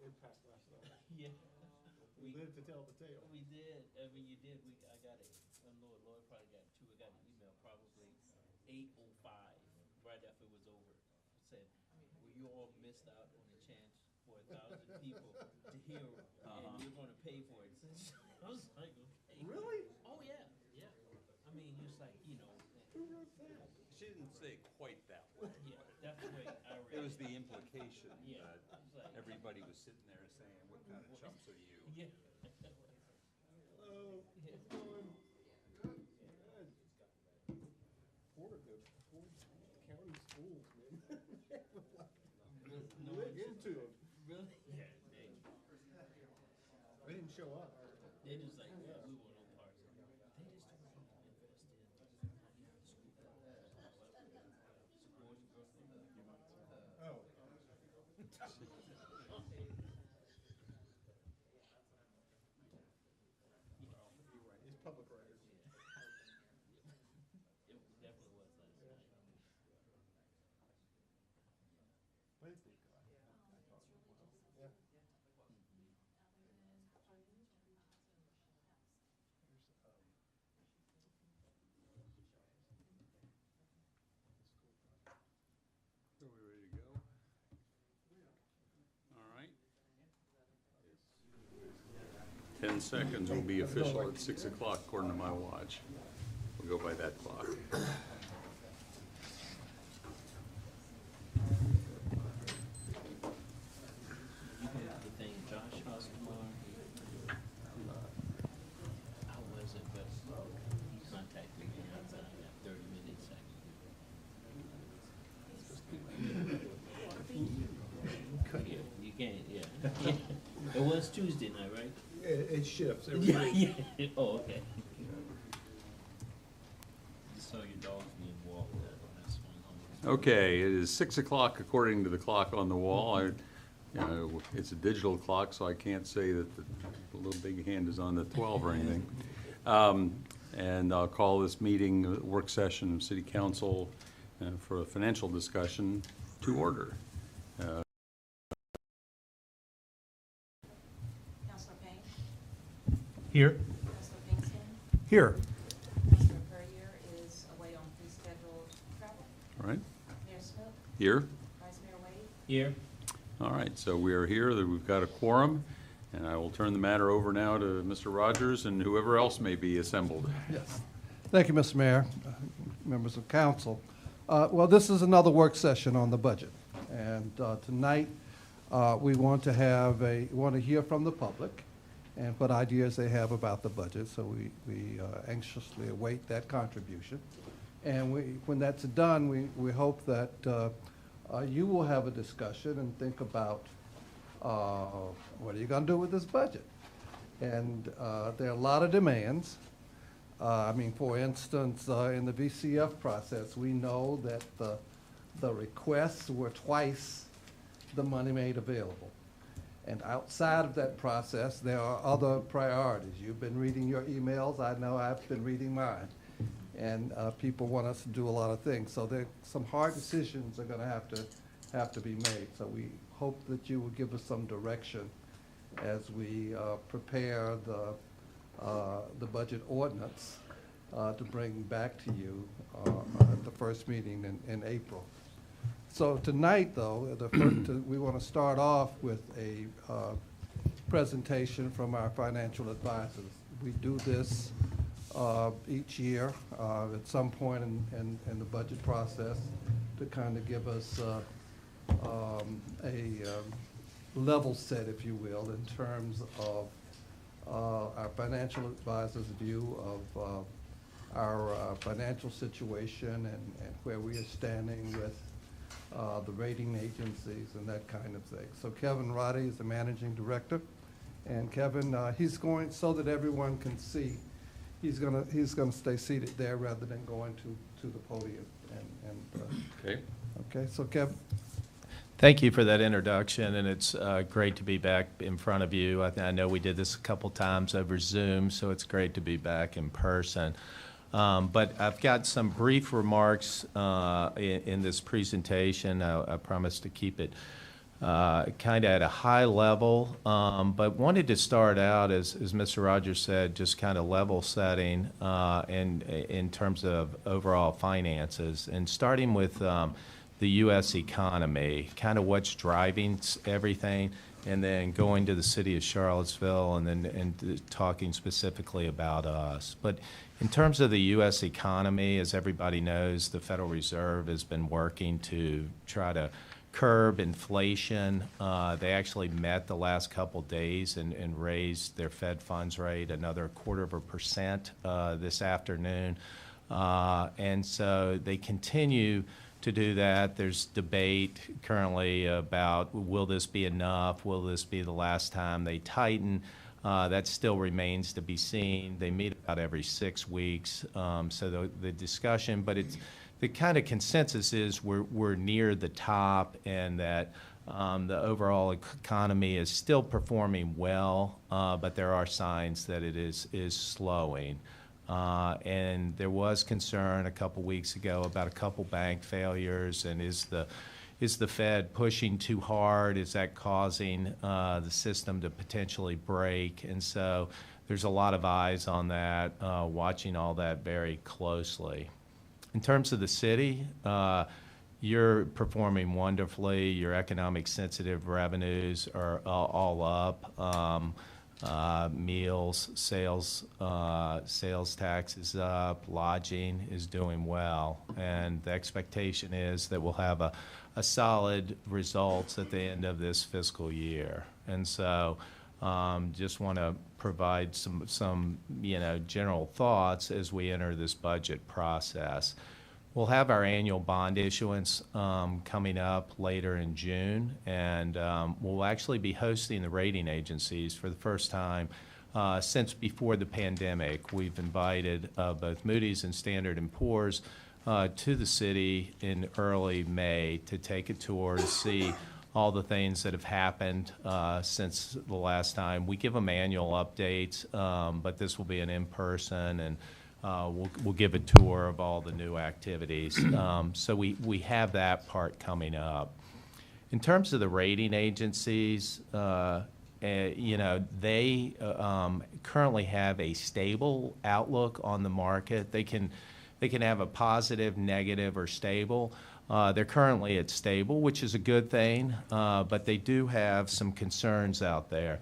did pass last night. Yeah. We lived to tell the tale. We did. I mean, you did. I got it. Lord probably got it too. I got an email probably 8:05, right after it was over. It said, well, you all missed out on a chance for 1,000 people to hear it, and you're going to pay for it. I was like, okay. Really? Oh, yeah, yeah. I mean, it's like, Who wrote that? She didn't say it quite that way. yeah, that's the way I read It was the implication Yeah. that It's like, everybody was sitting there saying, what kind of chumps are you? yeah. Hello, how's it going? Good. Poor county schools, man. No Lit one into them. Really? Yeah. They didn't show up. They just like, yeah, we want no parts. They just don't want to invest in the school. Oh. You're right, it's public record. It definitely was last night. But it did go. I thought it went well. Yeah. So we ready to go? All right. 10 seconds will be official at 6 o'clock according to my watch. We'll go by that clock. You can the thing, Josh Hoskumar, how was it, but he contacted me outside, I got 30 minutes. Yeah, you can't, yeah. It was Tuesday night, right? It shifts every Yeah, week. yeah. Oh, okay. Just saw your dogs being walked. That's one home. Okay, it is 6 o'clock according to the clock on the wall. It's a digital clock, so I can't say that the little big hand is on the 12 or anything. And I'll call this meeting, work session of City Council for a financial discussion to order. Councilor Payne, Here. Councilor Kingston, Here. Councilor Puryear is away on pre-scheduled travel. All right, Mayor Smith, here? Vice Mayor Wade, Here? All right, so we are here, that we've got a quorum, and I will turn the matter over now to Mr. Rogers and whoever else may be assembled. Yes. Thank you, Mr. Mayor, members of council. Well, this is another work session on the budget. And tonight, we want to hear from the public and what ideas they have about the budget. So we anxiously await that contribution. And when that's done, we hope that you will have a discussion and think about what are you going to do with this budget? And there are a lot of demands. For instance, in the VCF process, we know that the requests were twice the money made available. And outside of that process, there are other priorities. You've been reading your emails. I know I've been reading mine. And people want us to do a lot of things. So there some hard decisions are going to have to be made. So we hope that you will give us some direction as we prepare the budget ordinance to bring back to you at the first meeting in April. So tonight, though, we want to start off with a presentation from our financial advisors. We do this each year at some point in the budget process to kind of give us a level set, if you will, in terms of our financial advisor's view of our financial situation and where we are standing with the rating agencies and that kind of thing. So Kevin Roddy is the managing director, and Kevin, he's going, so that everyone can see, he's gonna stay seated there rather than going to the podium. Okay. Okay, so Kevin. Thank you for that introduction, and it's great to be back in front of you. I know we did this a couple times over Zoom, so it's great to be back in person. But I've got some brief remarks in this presentation. I promise to keep it kind of at a high level, but wanted to start out, as Mr. Rogers said, just kind of level setting in terms of overall finances, and starting with the U.S. economy, kind of what's driving everything, and then going to the city of Charlottesville, and then talking specifically about us. But in terms of the U.S. economy, as everybody knows, the Federal Reserve has been working to try to curb inflation. They actually met the last couple days and raised their Fed funds rate another 0.25% this afternoon. And so they continue to do that. There's debate currently about, will this be enough? Will this be the last time they tighten? That still remains to be seen. They meet about every 6 weeks. So the discussion, but it's the kind of consensus is we're near the top, and that the overall economy is still performing well, but there are signs that it is slowing. And there was concern a couple weeks ago about a couple bank failures, and is the Fed pushing too hard? Is that causing the system to potentially break? And so there's a lot of eyes on that, watching all that very closely. In terms of the city, you're performing wonderfully. Your economic sensitive revenues are all up. Meals, sales tax is up, lodging is doing well, and the expectation is that we'll have a solid results at the end of this fiscal year. And so just want to provide some general thoughts as we enter this budget process. We'll have our annual bond issuance coming up later in June, and we'll actually be hosting the rating agencies for the first time since before the pandemic. We've invited both Moody's and Standard & Poor's to the city in early May to take a tour to see all the things that have happened since the last time. We give them annual updates, but this will be an in-person, and we'll give a tour of all the new activities. So we have that part coming up. In terms of the rating agencies, they currently have a stable outlook on the market. They can have a positive, negative, or stable. They're currently at stable, which is a good thing, but they do have some concerns out there.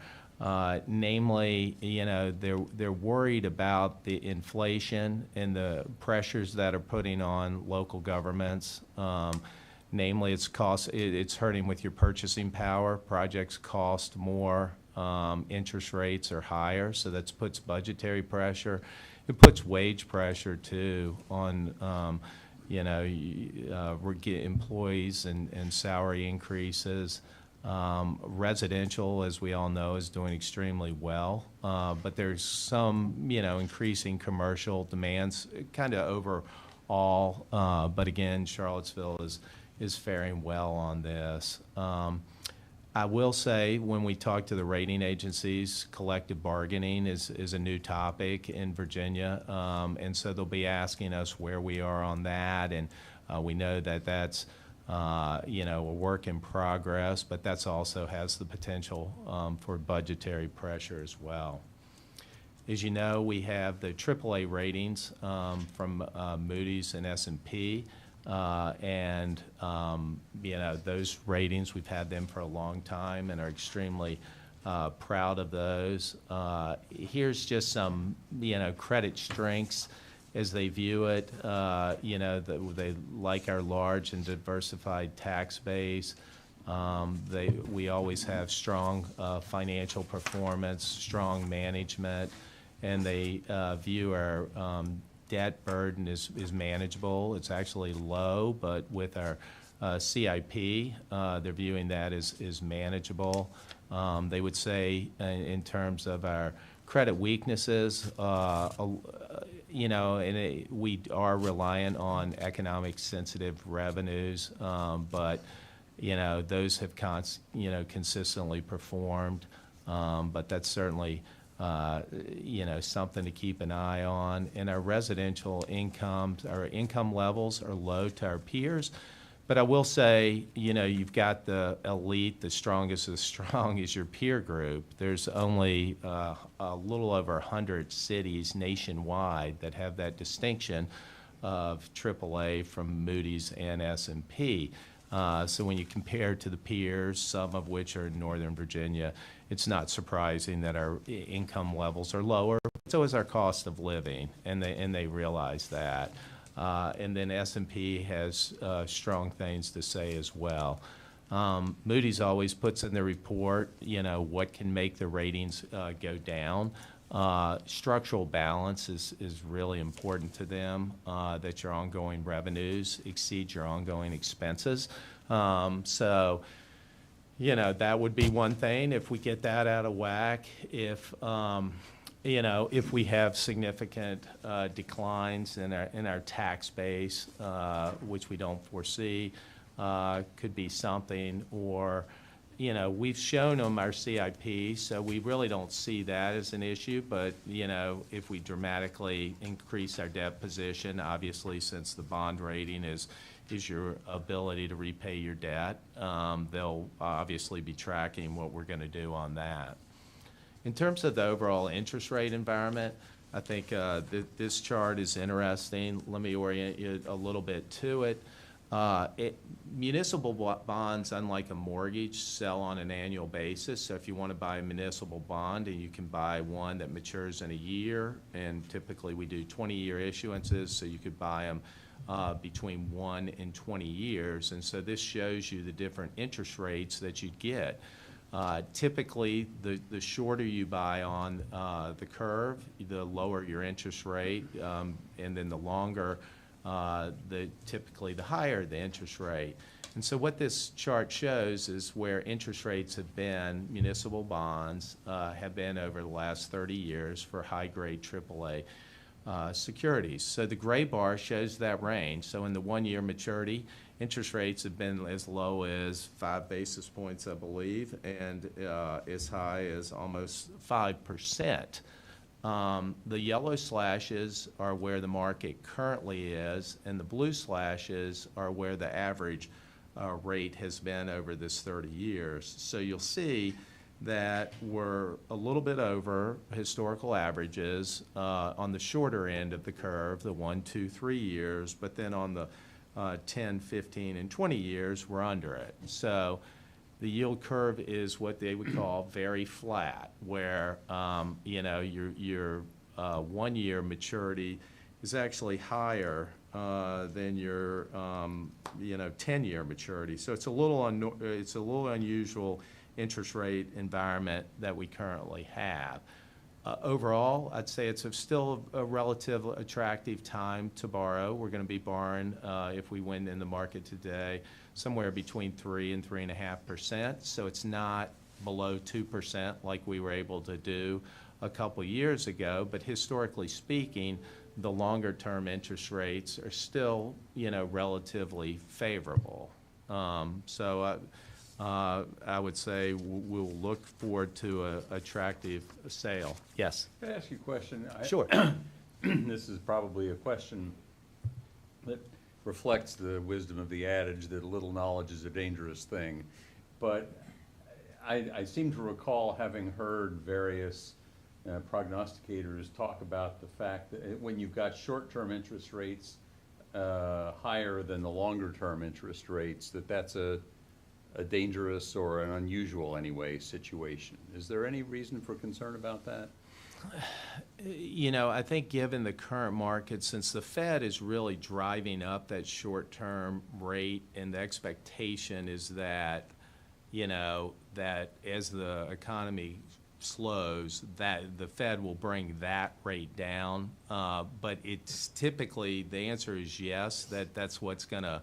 Namely, they're worried about the inflation and the pressures that are putting on local governments. Namely, it's hurting with your purchasing power. Projects cost more. Interest rates are higher, so that puts budgetary pressure. It puts wage pressure too on employees and salary increases. Residential, as we all know, is doing extremely well, but there's some, increasing commercial demands kind of overall, but again, Charlottesville is faring well on this. I will say, when we talk to the rating agencies, collective bargaining is a new topic in Virginia, and so they'll be asking us where we are on that, and we know that that's a work in progress, but that's also has the potential for budgetary pressure as well. As you know, we have the AAA ratings from Moody's and S&P, and those ratings, we've had them for a long time and are extremely proud of those. Here's just some, credit strengths as they view it. They like our large and diversified tax base. We always have strong financial performance, strong management, and they view our debt burden is manageable. It's actually low, but with our CIP, they're viewing that as manageable. They would say, in terms of our credit weaknesses, we are reliant on economic sensitive revenues, but those have consistently performed, but that's certainly something to keep an eye on. And our residential incomes, our income levels are low to our peers, But I will say, you know, you've got the elite, the strongest of the strong is your peer group. There's only a little over 100 cities nationwide that have that distinction of AAA from Moody's and S&P. So when you compare to the peers, some of which are in Northern Virginia, it's not surprising that our income levels are lower. So is our cost of living, and they realize that. And then S&P has strong things to say as well. Moody's always puts in their report, you know, what can make the ratings go down. Structural balance is really important to them, that your ongoing revenues exceed your ongoing expenses. So, you know, that would be one thing. If we get that out of whack, if you know, if we have significant declines in our tax base, which we don't foresee, could be something. Or, you know, we've shown them our CIP, so we really don't see that as an issue. But, you know, if we dramatically increase our debt position, obviously, since the bond rating is your ability to repay your debt, they'll obviously be tracking what we're going to do on that. In terms of the overall interest rate environment, I think this chart is interesting. Let me orient you a little bit to it. Municipal bonds, unlike a mortgage, sell on an annual basis. So if you want to buy a municipal bond, and you can buy one that matures in a year, and typically we do 20-year issuances, so you could buy them between 1 and 20 years. And so this shows you the different interest rates that you'd get. Typically, the shorter you buy on the curve, the lower your interest rate, and then the longer, typically the higher the interest rate. And so what this chart shows is where interest rates have been, municipal bonds have been over the last 30 years for high-grade AAA securities. So the gray bar shows that range. So in the 1-year maturity, interest rates have been as low as 5 basis points, I believe, and as high as almost 5%. The yellow slashes are where the market currently is, and the blue slashes are where the average rate has been over this 30 years. So you'll see that we're a little bit over historical averages on the shorter end of the curve, the 1, 2, 3 years, but then on the 10, 15, and 20 years, we're under it. So the yield curve is what they would call very flat, where you know, your 1-year maturity is actually higher than your you know, 10-year maturity. So it's a little unusual interest rate environment that we currently have. Overall, I'd say it's still a relatively attractive time to borrow. We're going to be borrowing, if we went in the market today, somewhere between 3 and 3.5%. So it's not below 2% like we were able to do a couple years ago. But historically speaking, the longer-term interest rates are still, you know, relatively favorable. So I would say we'll look forward to an attractive sale. Yes? Can I ask you a question? Sure. This is probably a question that reflects the wisdom of the adage that a little knowledge is a dangerous thing. But I seem to recall having heard various prognosticators talk about the fact that when you've got short-term interest rates higher than the longer-term interest rates, that's a dangerous or an unusual, anyway, situation. Is there any reason for concern about that? You know, I think given the current market, since the Fed is really driving up that short-term rate, and the expectation is that, you know, that as the economy slows, that the Fed will bring that rate down. But it's typically, the answer is yes, that's what's going to,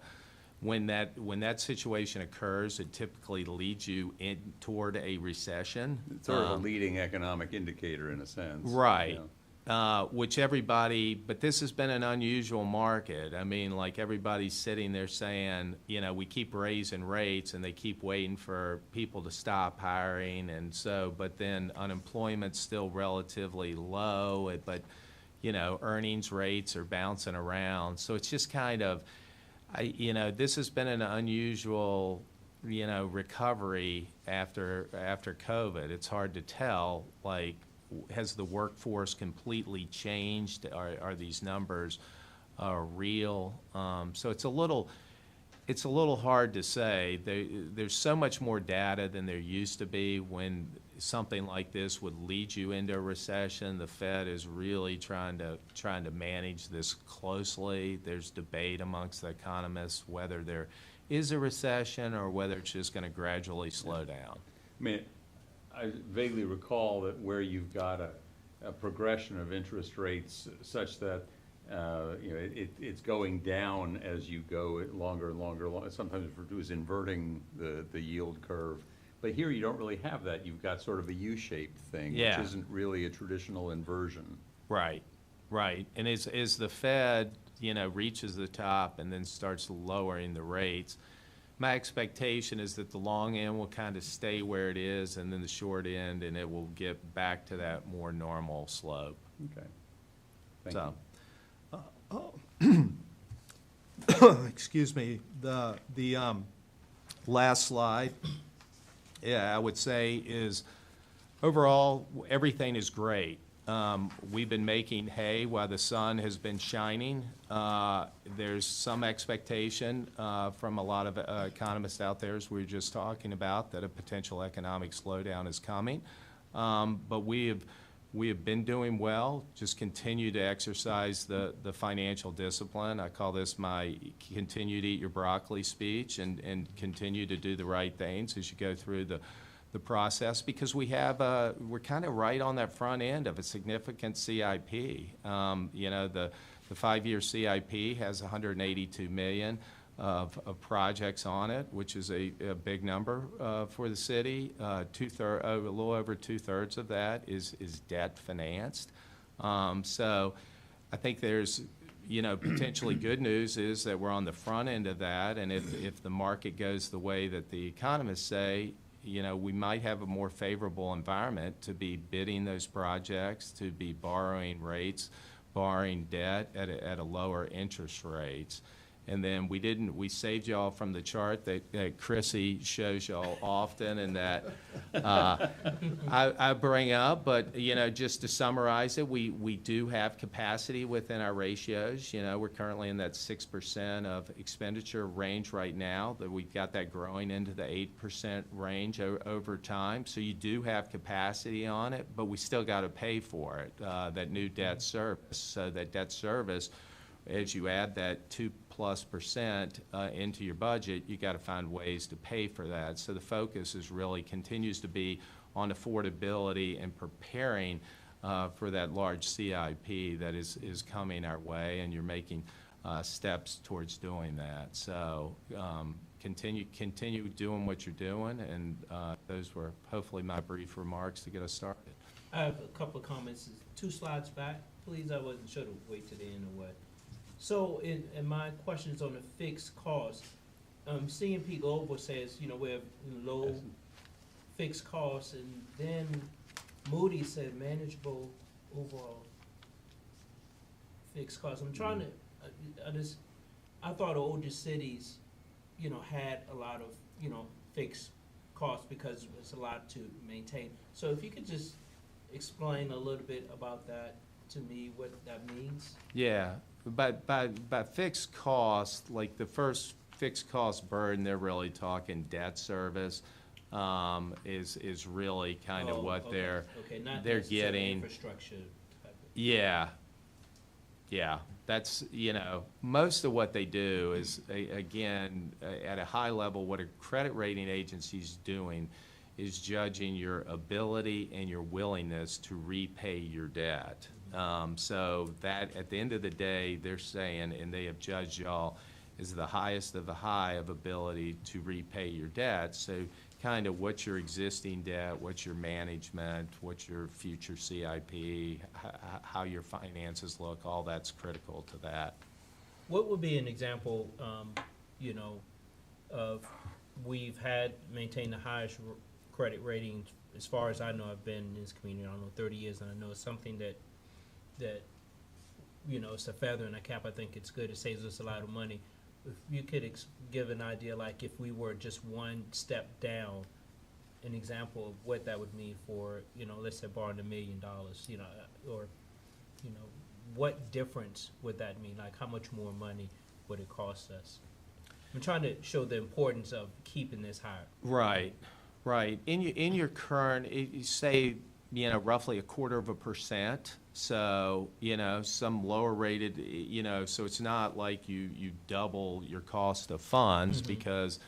when that situation occurs, it typically leads you toward a recession. It's sort of a leading economic indicator in a sense. Right. Yeah. Which everybody, but this has been an unusual market. I mean, like, everybody's sitting there saying, you know, we keep raising rates, and they keep waiting for people to stop hiring, and so, but then unemployment's still relatively low, but, you know, earnings rates are bouncing around. So it's just kind of, This has been an unusual, recovery after COVID. It's hard to tell, like, has the workforce completely changed? Are these numbers real? So it's a little hard to say. There's so much more data than there used to be when something like this would lead you into a recession. The Fed is really trying to manage this closely. There's debate amongst the economists whether there is a recession or whether it's just going to gradually slow down. I mean, I vaguely recall that where you've got a progression of interest rates such that it's going down as you go longer and longer. Sometimes it was inverting the yield curve. But here you don't really have that. You've got sort of a U-shaped thing, Yeah. which isn't really a traditional inversion. Right. And as the Fed, reaches the top and then starts lowering the rates, my expectation is that the long end will kind of stay where it is, and then the short end, and it will get back to that more normal slope. Okay. Thank So, you. Excuse me, the last slide, I would say is overall, everything is great. We've been making hay while the sun has been shining. There's some expectation from a lot of economists out there, as we were just talking about, that a potential economic slowdown is coming. But we have been doing well. Just continue to exercise the financial discipline. I call this my continue to eat your broccoli speech, and continue to do the right things as you go through the process, because we're kind of right on that front end of a significant CIP. The 5-year CIP has $182 million of projects on it, which is a big number for the city. A little over 2/3 of that is debt financed. So I think there's potentially good news is that we're on the front end of that, and if the market goes the way that the economists say, we might have a more favorable environment to be bidding those projects, to be borrowing debt at a lower interest rates. And then we saved y'all from the chart that Chrissy shows y'all often, and that I bring up. But just to summarize it, we do have capacity within our ratios. We're currently in that 6% of expenditure range right now. That we've got that growing into the 8% range over time. So you do have capacity on it, but we still got to pay for it. That new debt service. So that debt service, as you add that 2+% into your budget, you got to find ways to pay for that. So the focus continues to be on affordability and preparing for that large CIP that is coming our way, and you're making steps towards doing that. So continue doing what you're doing, and those were hopefully my brief remarks to get us started. I have a couple of comments. 2 slides back, please. I wasn't sure to wait to the end or what. So, in my question is on the fixed cost. CNP Global says, we have low fixed costs, and then Moody's said manageable overall fixed costs. I'm trying to, I thought older cities, had a lot of, fixed costs because it's a lot to maintain. So if you could just explain a little bit about that to me, what that means. Yeah. By fixed cost, like the first fixed cost burden, they're really talking debt service, is really kind of what they're getting. Infrastructure type of. Yeah. That's, most of what they do is, again, at a high level, what a credit rating agency is doing is judging your ability and your willingness to repay your debt. So that, at the end of the day, they're saying, and they have judged y'all, is the highest of the high of ability to repay your debt. So kind of what's your existing debt, what's your management, what's your future CIP, how your finances look, all that's critical to that. What would be an example, of we've maintained the highest credit rating, as far as I know? I've been in this community, I don't know, 30 years, and I know it's something that it's a feather in a cap. I think it's good. It saves us a lot of money. if you could give an idea, like if we were just one step down, an example of what that would mean for, let's say borrowing $1 million, or, what difference would that mean? Like, how much more money would it cost us? I'm trying to show the importance of keeping this higher. Right, right. In your current, you say, roughly 1/4%. So, some lower rated, so it's not like you double your cost of funds because,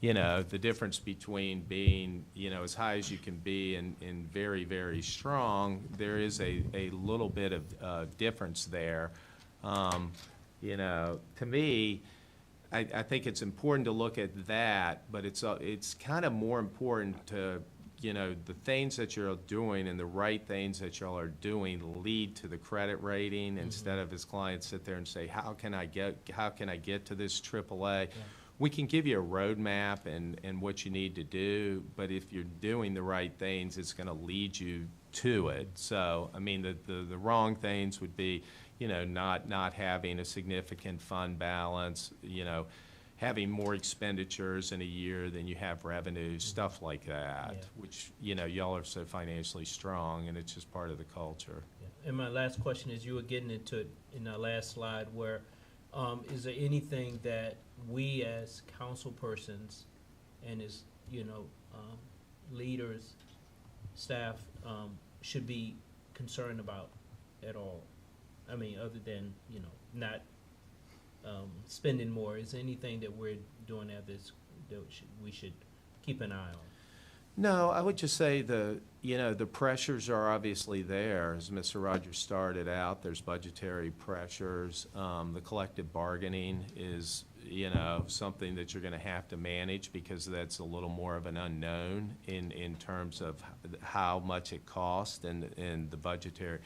the difference between being, as high as you can be and very, very strong, there is a little bit of difference there. To me, I think it's important to look at that, but it's kind of more important to, the things that you're doing and the right things that y'all are doing lead to the credit rating instead of, as clients sit there and say, how can I get to this AAA? Yeah. We can give you a roadmap and what you need to do, but if you're doing the right things, it's going to lead you to it. So, I mean, the wrong things would be, not having a significant fund balance, having more expenditures in a year than you have revenues, stuff like that, which, y'all are so financially strong, and it's just part of the culture. Yeah. And my last question is, you were getting into it in the last slide where, is there anything that we as council persons and as, leaders, staff, should be concerned about at all? I mean, other than, not spending more, is there anything that we're doing that we should keep an eye on? No, I would just say the pressures are obviously there. As Mr. Rogers started out, there's budgetary pressures. The collective bargaining is, something that you're going to have to manage because that's a little more of an unknown in terms of how much it costs and the budgetary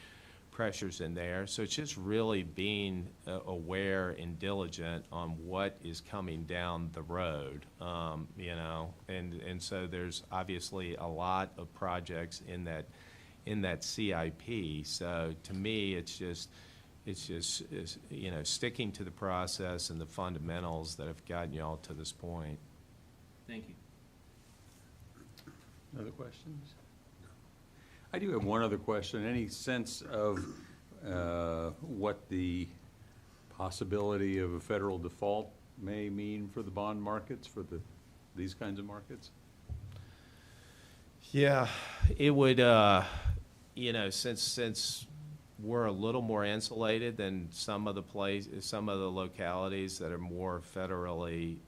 pressures in there. So it's just really being aware and diligent on what is coming down the road, and so there's obviously a lot of projects in that CIP. So to me, it's just sticking to the process and the fundamentals that have gotten you all to this point. Thank you. Other questions? I do have one other question. Any sense of what the possibility of a federal default may mean for the bond markets, for these kinds of markets? Yeah, it would, since we're a little more insulated than some of the localities that are more federally,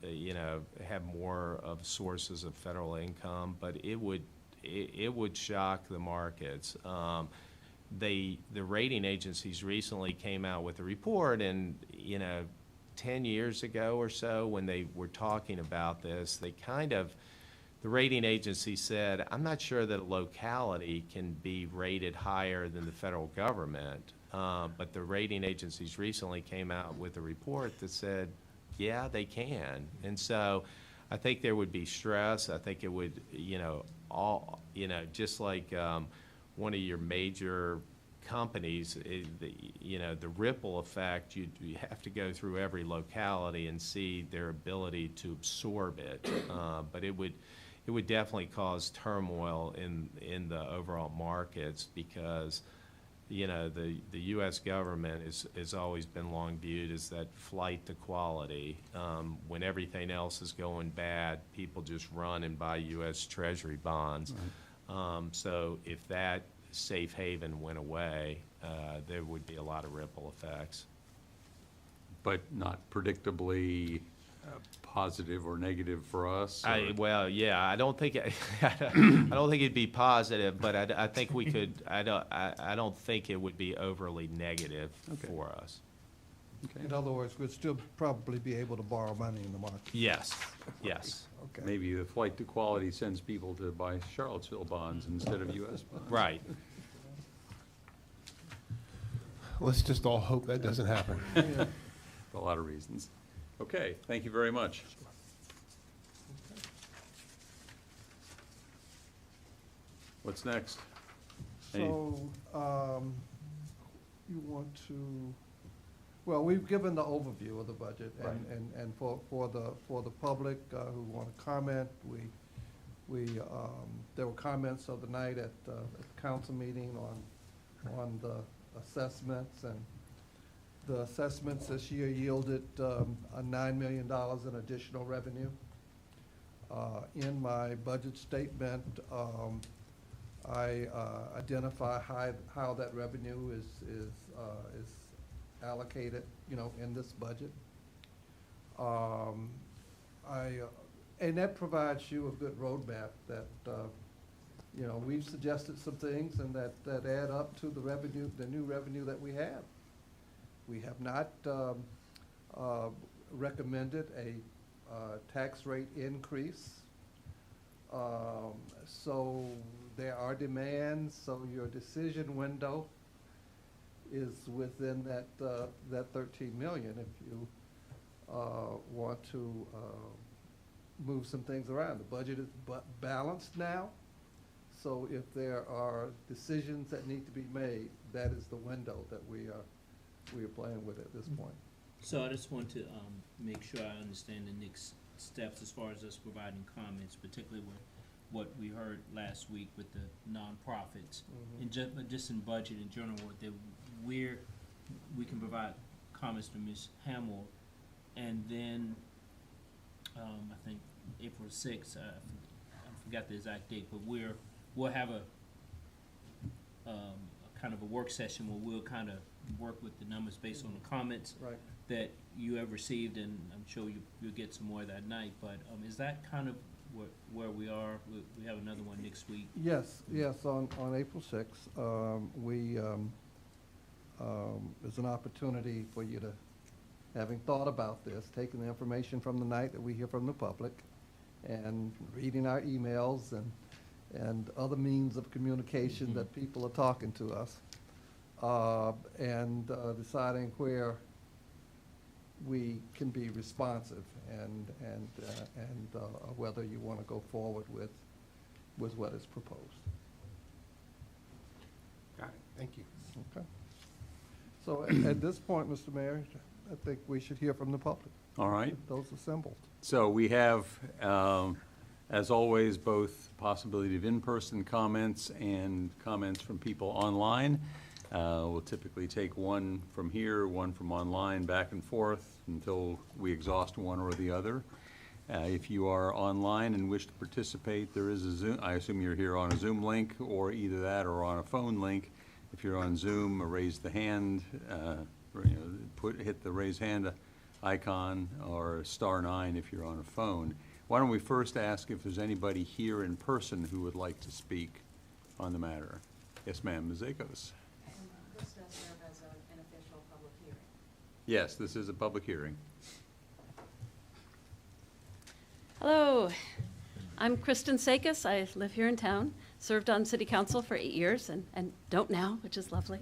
have more of sources of federal income, but it would shock the markets. The rating agencies recently came out with a report, and 10 years ago or so, when they were talking about this, the rating agency said, I'm not sure that a locality can be rated higher than the federal government, but the rating agencies recently came out with a report that said, yeah, they can. And so I think there would be stress. I think it would, just like one of your major companies, the ripple effect, you have to go through every locality and see their ability to absorb it. But it would definitely cause turmoil in the overall markets because, the U.S. government has always been long viewed as that flight to quality. When everything else is going bad, people just run and buy U.S. Treasury bonds. Right. So if that safe haven went away, there would be a lot of ripple effects. But not predictably positive or negative for us? Well, yeah, I don't think it'd be positive, but I think we could. I don't think it would be overly negative for us. Okay. In other words, we'd still probably be able to borrow money in the market. Yes, yes. Okay. Maybe the flight to quality sends people to buy Charlottesville bonds instead of U.S. bonds. Right. Let's just all hope that doesn't happen. Yeah. For a lot of reasons. Okay, thank you very much. What's next? So, you want to Well, we've given the overview of the budget, Right. and for the public who want to comment, there were comments of the night at the council meeting on the assessments, and the assessments this year yielded a $9 million in additional revenue. In my budget statement, I identify how that revenue is allocated, in this budget. And that provides you a good roadmap that, we've suggested some things and that add up to the revenue, the new revenue that we have. We have not recommended a tax rate increase. So there are demands, so your decision window is within that 13 million if you want to move some things around. The budget is balanced now, so if there are decisions that need to be made, that is the window that we are playing with at this point. So I just want to make sure I understand the next steps as far as us providing comments, particularly with what we heard last week with the nonprofits, and just in budget in general, that we can provide comments to Ms. Hamill, and then I think April 6th, I forgot the exact date, but we'll have a kind of a work session where we'll kind of work with the numbers based on the comments Right. that you have received, and I'm sure you'll get some more that night, but is that kind of where we are? We have another one next week. Yes, on April 6th, is an opportunity for you to, having thought about this, taking the information from the night that we hear from the public, and reading our emails and other means of communication that people are talking to us, and deciding where we can be responsive and whether you want to go forward with what is proposed. Got it, thank you. Okay. So at this point, Mr. Mayor, I think we should hear from the public, All right. those assembled. So we have, as always, both possibility of in-person comments and comments from people online. We'll typically take one from here, one from online, back and forth until we exhaust one or the other. If you are online and wish to participate, there is a Zoom, I assume you're here on a Zoom link, or either that or on a phone link. If you're on Zoom, raise the hand, hit the raise hand icon, or *9 if you're on a phone. Why don't we first ask if there's anybody here in person who would like to speak on the matter? Yes, ma'am, Ms. Akos. And this does serve as an official public hearing. Yes, this is a public hearing. Hello, I'm Kristen Sakis. I live here in town, served on city council for 8 years and don't now, which is lovely.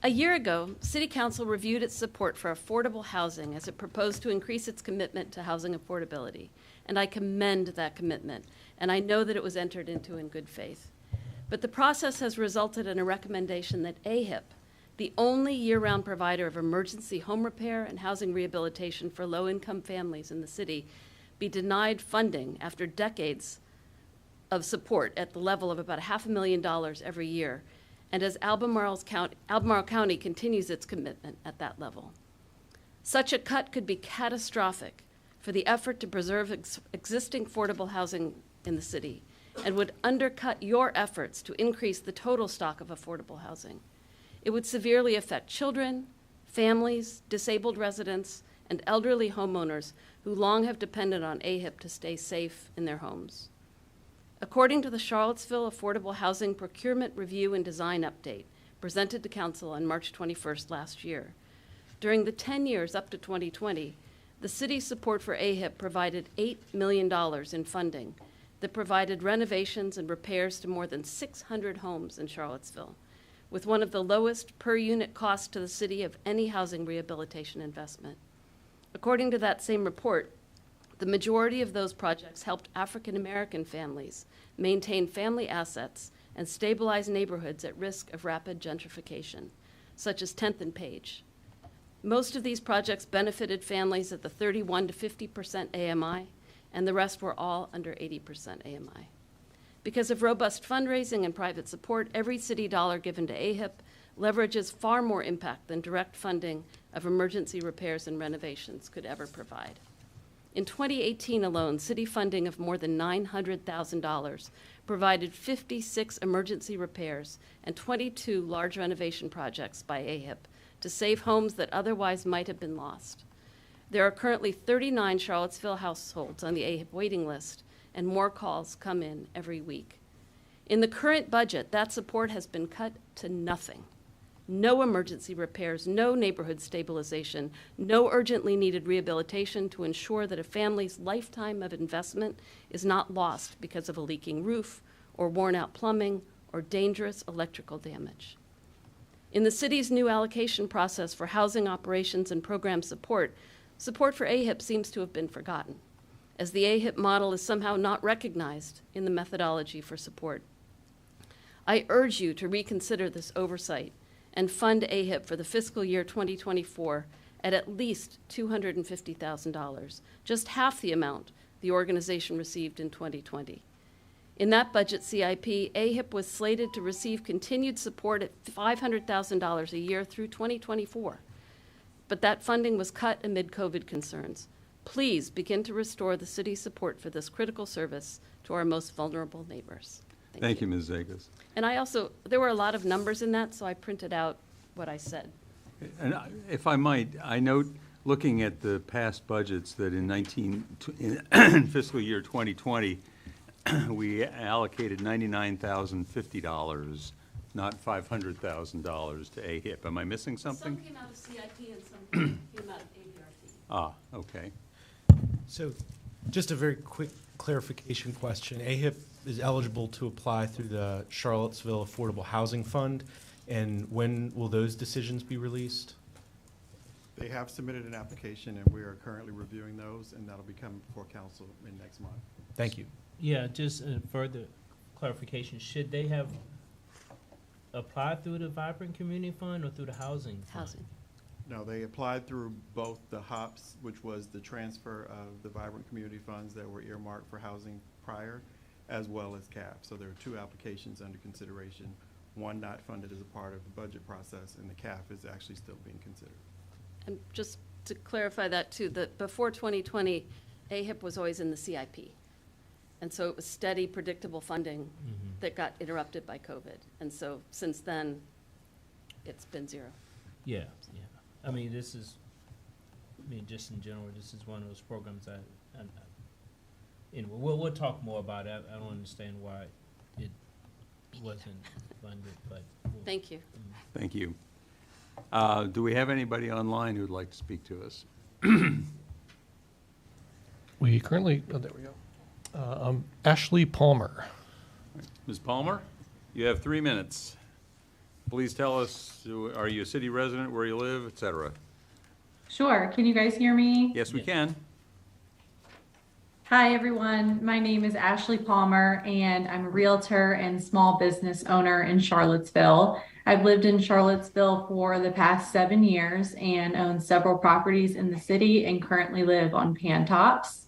A year ago, city council reviewed its support for affordable housing as it proposed to increase its commitment to housing affordability. And I commend that commitment, and I know that it was entered into in good faith. But the process has resulted in a recommendation that AHIP, the only year-round provider of emergency home repair and housing rehabilitation for low-income families in the city, be denied funding after decades of support at the level of about $500,000 every year, and as Albemarle County continues its commitment at that level. Such a cut could be catastrophic for the effort to preserve existing affordable housing in the city, and would undercut your efforts to increase the total stock of affordable housing. It would severely affect children, families, disabled residents, and elderly homeowners who long have depended on AHIP to stay safe in their homes. According to the Charlottesville Affordable Housing Procurement Review and Design Update, presented to Council on March 21st last year, during the 10 years up to 2020, the city's support for AHIP provided $8 million in funding that provided renovations and repairs to more than 600 homes in Charlottesville, with one of the lowest per-unit costs to the city of any housing rehabilitation investment. According to that same report, the majority of those projects helped African-American families maintain family assets and stabilize neighborhoods at risk of rapid gentrification, such as 10th and Page. Most of these projects benefited families at the 31 to 50% AMI, and the rest were all under 80% AMI. Because of robust fundraising and private support, every city dollar given to AHIP leverages far more impact than direct funding of emergency repairs and renovations could ever provide. In 2018 alone, city funding of more than $900,000 provided 56 emergency repairs and 22 large renovation projects by AHIP to save homes that otherwise might have been lost. There are currently 39 Charlottesville households on the AHIP waiting list, and more calls come in every week. In the current budget, that support has been cut to nothing. No emergency repairs, no neighborhood stabilization, no urgently needed rehabilitation to ensure that a family's lifetime of investment is not lost because of a leaking roof or worn-out plumbing or dangerous electrical damage. In the city's new allocation process for housing operations and program support, support for AHIP seems to have been forgotten, as the AHIP model is somehow not recognized in the methodology for support. I urge you to reconsider this oversight and fund AHIP for the fiscal year 2024 at least $250,000, just half the amount the organization received in 2020. In that budget CIP, AHIP was slated to receive continued support at $500,000 a year through 2024, but that funding was cut amid COVID concerns. Please begin to restore the city's support for this critical service to our most vulnerable neighbors. Thank you, Ms. Zegas. And there were a lot of numbers in that, so I printed out what I said. And if I might, I note, looking at the past budgets, that in fiscal year 2020, we allocated $99,050, not $500,000 to AHIP. Am I missing something? Some came out of CIP and some came out of ABRT. Ah, okay. So, just a very quick clarification question. AHIP is eligible to apply through the Charlottesville Affordable Housing Fund, and when will those decisions be released? They have submitted an application, and we are currently reviewing those, and that'll be coming before council in next month. Thank you. Yeah, just further clarification, should they have applied through the Vibrant Community Fund or through the Housing Fund? Housing. No, they applied through both the HOPS, which was the transfer of the Vibrant Community Funds that were earmarked for housing prior, as well as CAF. So there are two applications under consideration, one not funded as a part of the budget process, and the CAF is actually still being considered. And just to clarify that too, that before 2020, AHIP was always in the CIP. And so it was steady, predictable funding that got interrupted by COVID. And so since then, it's been zero. Yeah, yeah. I mean, just in general, this is one of those programs anyway, we'll talk more about it. I don't understand why it wasn't funded, but. Thank you. Thank you. Do we have anybody online who'd like to speak to us? We currently, oh, there we go. Ashley Palmer. Ms. Palmer, you have 3 minutes. Please tell us, are you a city resident, where you live, et cetera? Sure. Can you guys hear me? Yes, we can. Hi, everyone. My name is Ashley Palmer, and I'm a realtor and small business owner in Charlottesville. I've lived in Charlottesville for the past 7 years and own several properties in the city and currently live on Pantops.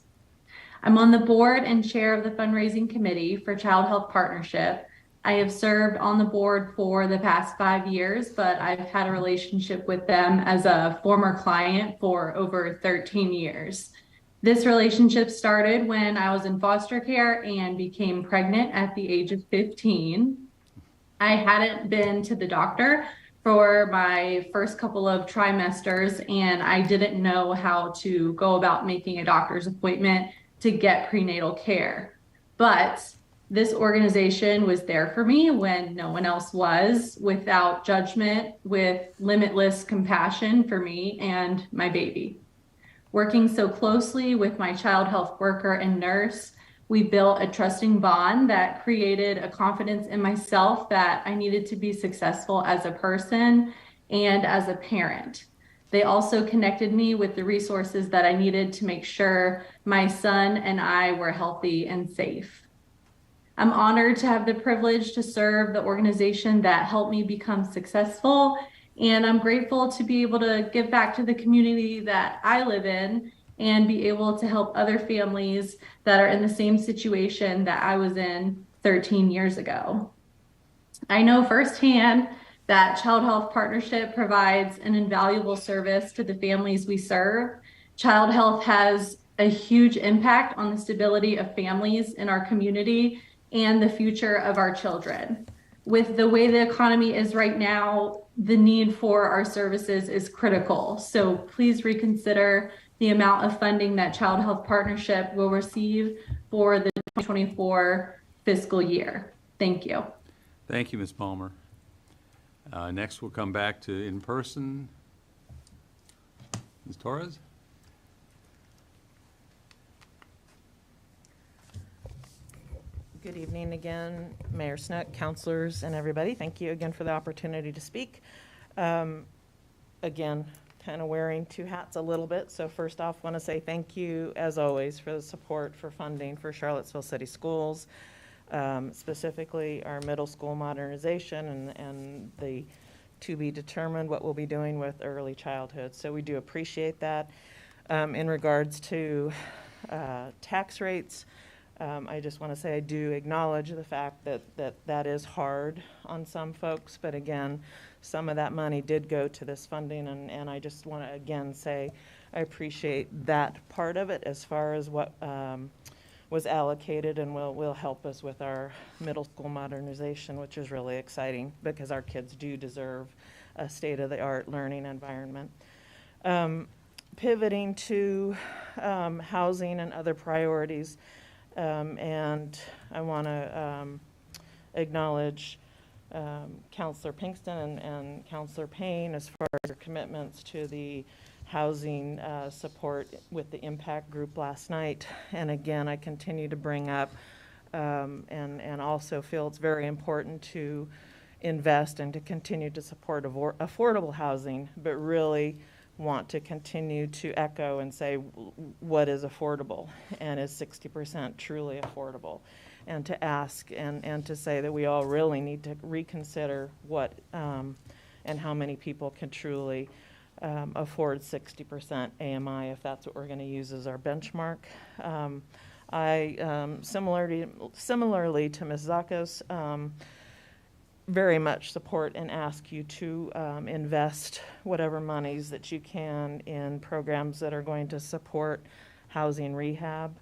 I'm on the board and chair of the fundraising committee for Child Health Partnership. I have served on the board for the past 5 years, but I've had a relationship with them as a former client for over 13 years. This relationship started when I was in foster care and became pregnant at the age of 15. I hadn't been to the doctor for my first couple of trimesters, and I didn't know how to go about making a doctor's appointment to get prenatal care. But this organization was there for me when no one else was, without judgment, with limitless compassion for me and my baby. Working so closely with my child health worker and nurse, we built a trusting bond that created a confidence in myself that I needed to be successful as a person and as a parent. They also connected me with the resources that I needed to make sure my son and I were healthy and safe. I'm honored to have the privilege to serve the organization that helped me become successful And I'm grateful to be able to give back to the community that I live in and be able to help other families that are in the same situation that I was in 13 years ago. I know firsthand that Child Health Partnership provides an invaluable service to the families we serve. Child Health has a huge impact on the stability of families in our community and the future of our children. With the way the economy is right now, the need for our services is critical. So please reconsider the amount of funding that Child Health Partnership will receive for the 2024 fiscal year. Thank you. Thank you, Ms. Palmer. Next, we'll come back to in-person. Ms. Torres? Good evening again, Mayor Snook, councilors, and everybody. Thank you again for the opportunity to speak. Again, kind of wearing two hats a little bit. So first off, want to say thank you, as always, for the support for funding for Charlottesville City Schools, specifically our middle school modernization and the to be determined what we'll be doing with early childhood. So we do appreciate that. In regards to tax rates, I just want to say I do acknowledge the fact that is hard on some folks, but again, some of that money did go to this funding, and I just want to again say I appreciate that part of it as far as what was allocated and will help us with our middle school modernization, which is really exciting because our kids do deserve a state-of-the-art learning environment. Pivoting to housing and other priorities, and I want to acknowledge Councilor Pinkston and Councilor Payne as far as their commitments to the housing support with the impact group last night. And again, I continue to bring up and also feel it's very important to invest and to continue to support affordable housing, but really want to continue to echo and say what is affordable and is 60% truly affordable, and to ask and to say that we all really need to reconsider what and how many people can truly afford 60% AMI if that's what we're going to use as our benchmark. I similarly to Ms. Zakos, very much support and ask you to invest whatever monies that you can in programs that are going to support housing rehab,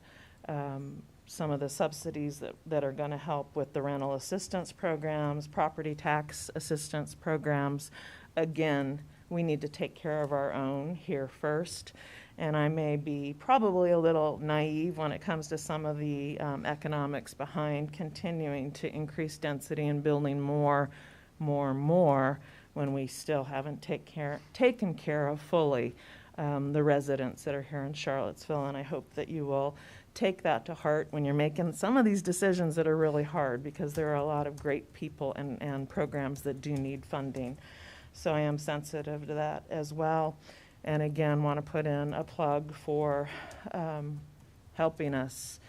some of the subsidies that are going to help with the rental assistance programs, property tax assistance programs. Again, we need to take care of our own here first. And I may be probably a little naive when it comes to some of the economics behind continuing to increase density and building more when we still haven't taken care of fully the residents that are here in Charlottesville. And I hope that you will take that to heart when you're making some of these decisions that are really hard, because there are a lot of great people and programs that do need funding. So I am sensitive to that as well. And again, want to put in a plug for helping us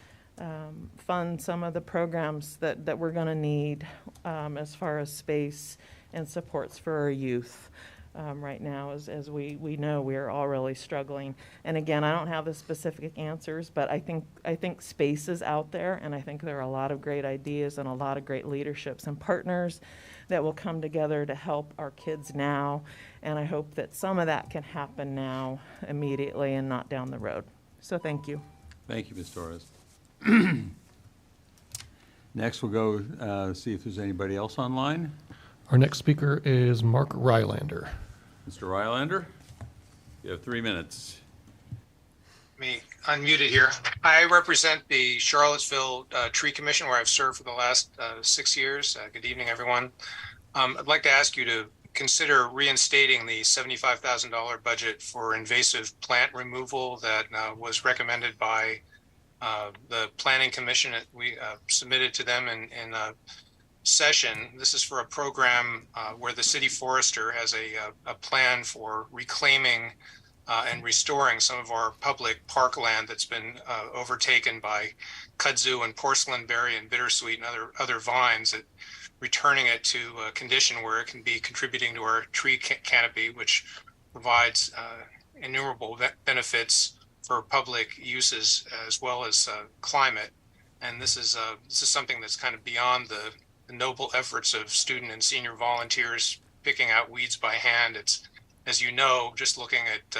fund some of the programs that we're going to need as far as space and supports for our youth right now, as we know we are all really struggling. And again, I don't have the specific answers, but I think space is out there, and I think there are a lot of great ideas and a lot of great leaderships and partners that will come together to help our kids now. And I hope that some of that can happen now immediately and not down the road. So thank you. Thank you, Ms. Torres. Next, we'll go see if there's anybody else online. Our next speaker is Mark Rylander. Mr. Rylander, you have 3 minutes. Me unmuted here. I represent the Charlottesville Tree Commission, where I've served for the last 6 years. Good evening, everyone. I'd like to ask you to consider reinstating the $75,000 budget for invasive plant removal that was recommended by the Planning Commission. We submitted to them in session. This is for a program where the city forester has a plan for reclaiming and restoring some of our public parkland that's been overtaken by kudzu and porcelain berry and bittersweet and other vines that returning it to a condition where it can be contributing to our tree canopy, which provides innumerable benefits for public uses as well as climate. And this is something that's kind of beyond the noble efforts of student and senior volunteers picking out weeds by hand. It's, as you know, just looking at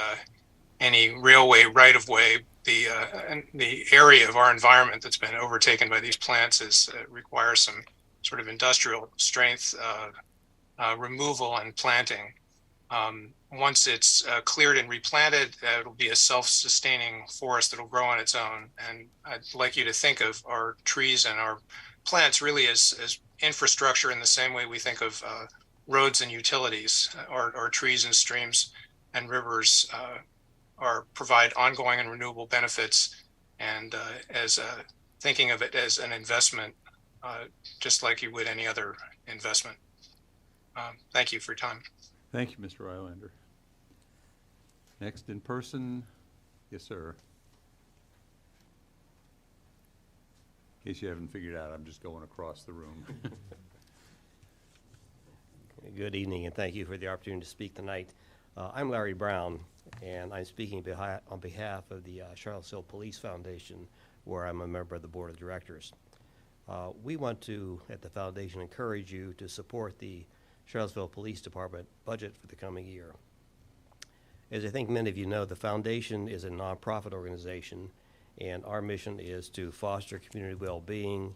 any railway right-of-way, the area of our environment that's been overtaken by these plants requires some sort of industrial strength removal and planting. Once it's cleared and replanted, it'll be a self-sustaining forest that'll grow on its own. And I'd like you to think of our trees and our plants really as infrastructure in the same way we think of roads and utilities. Our trees and streams and rivers provide ongoing and renewable benefits, and thinking of it as an investment, just like you would any other investment. Thank you for your time. Thank you, Mr. Rylander. Next in person, yes, sir. In case you haven't figured out, I'm just going across the room. Good evening, and thank you for the opportunity to speak tonight. I'm Larry Brown, and I'm speaking on behalf of the Charlottesville Police Foundation, where I'm a member of the board of directors. We want to, at the foundation, encourage you to support the Charlottesville Police Department budget for the coming year. As I think many of you know, the foundation is a nonprofit organization, and our mission is to foster community well-being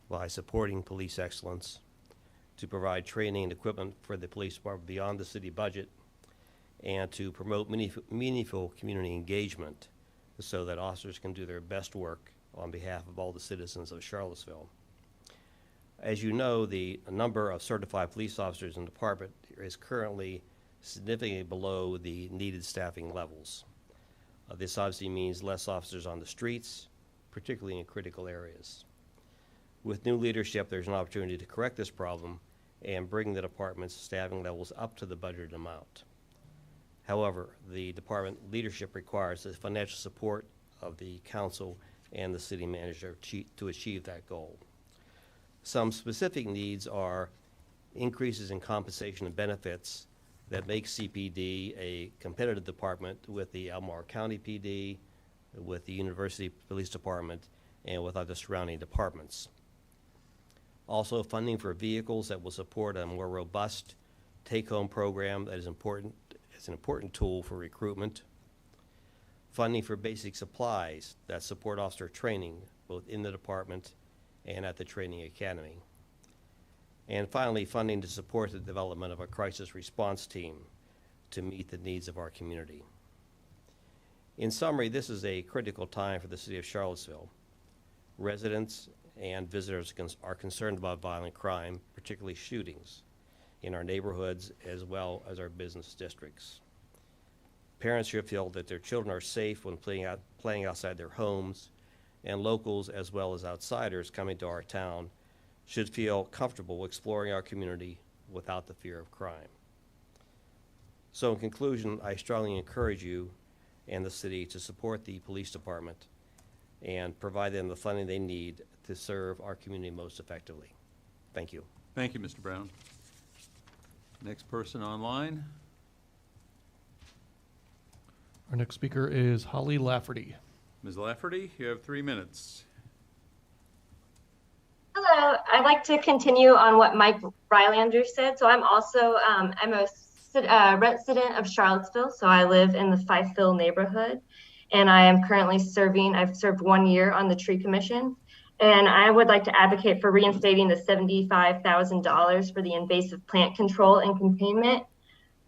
by supporting police excellence, to provide training and equipment for the police department beyond the city budget, and to promote meaningful community engagement so that officers can do their best work on behalf of all the citizens of Charlottesville. As you know, the number of certified police officers in the department is currently significantly below the needed staffing levels. This obviously means less officers on the streets, particularly in critical areas. With new leadership, there's an opportunity to correct this problem and bring the department's staffing levels up to the budgeted amount. However, the department leadership requires the financial support of the council and the city manager to achieve that goal. Some specific needs are increases in compensation and benefits that make CPD a competitive department with the Albemarle County PD, with the University Police Department, and with other surrounding departments. Also, funding for vehicles that will support a more robust take-home program that is important. It's an important tool for recruitment. Funding for basic supplies that support officer training, both in the department and at the training academy. And finally, funding to support the development of a crisis response team to meet the needs of our community. In summary, this is a critical time for the city of Charlottesville. Residents and visitors are concerned about violent crime, particularly shootings, in our neighborhoods as well as our business districts. Parents should feel that their children are safe when playing outside their homes, and locals as well as outsiders coming to our town should feel comfortable exploring our community without the fear of crime. So in conclusion, I strongly encourage you and the city to support the police department and provide them the funding they need to serve our community most effectively. Thank you. Thank you, Mr. Brown. Next person online. Our next speaker is Holly Lafferty. Ms. Lafferty, you have 3 minutes. Hello, I'd like to continue on what Mike Rylander said. So I'm also, I'm a resident of Charlottesville. So I live in the Fifeville neighborhood, and I am currently I've served 1 year on the tree commission. And I would like to advocate for reinstating the $75,000 for the invasive plant control and containment.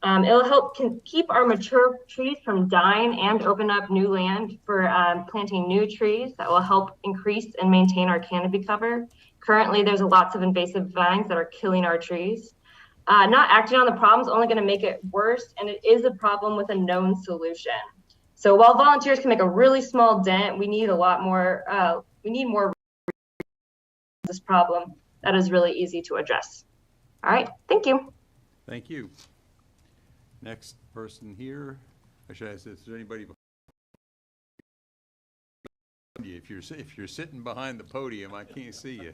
It'll help keep our mature trees from dying and open up new land for planting new trees that will help increase and maintain our canopy cover. Currently, there's lots of invasive vines that are killing our trees. Not acting on the problem is only going to make it worse, and it is a problem with a known solution. So while volunteers can make a really small dent, we need a lot more. We need more this problem that is really easy to address. All right, thank you. Thank you. Next person here, or should I say, is there anybody behind you? If you're sitting behind the podium, I can't see you.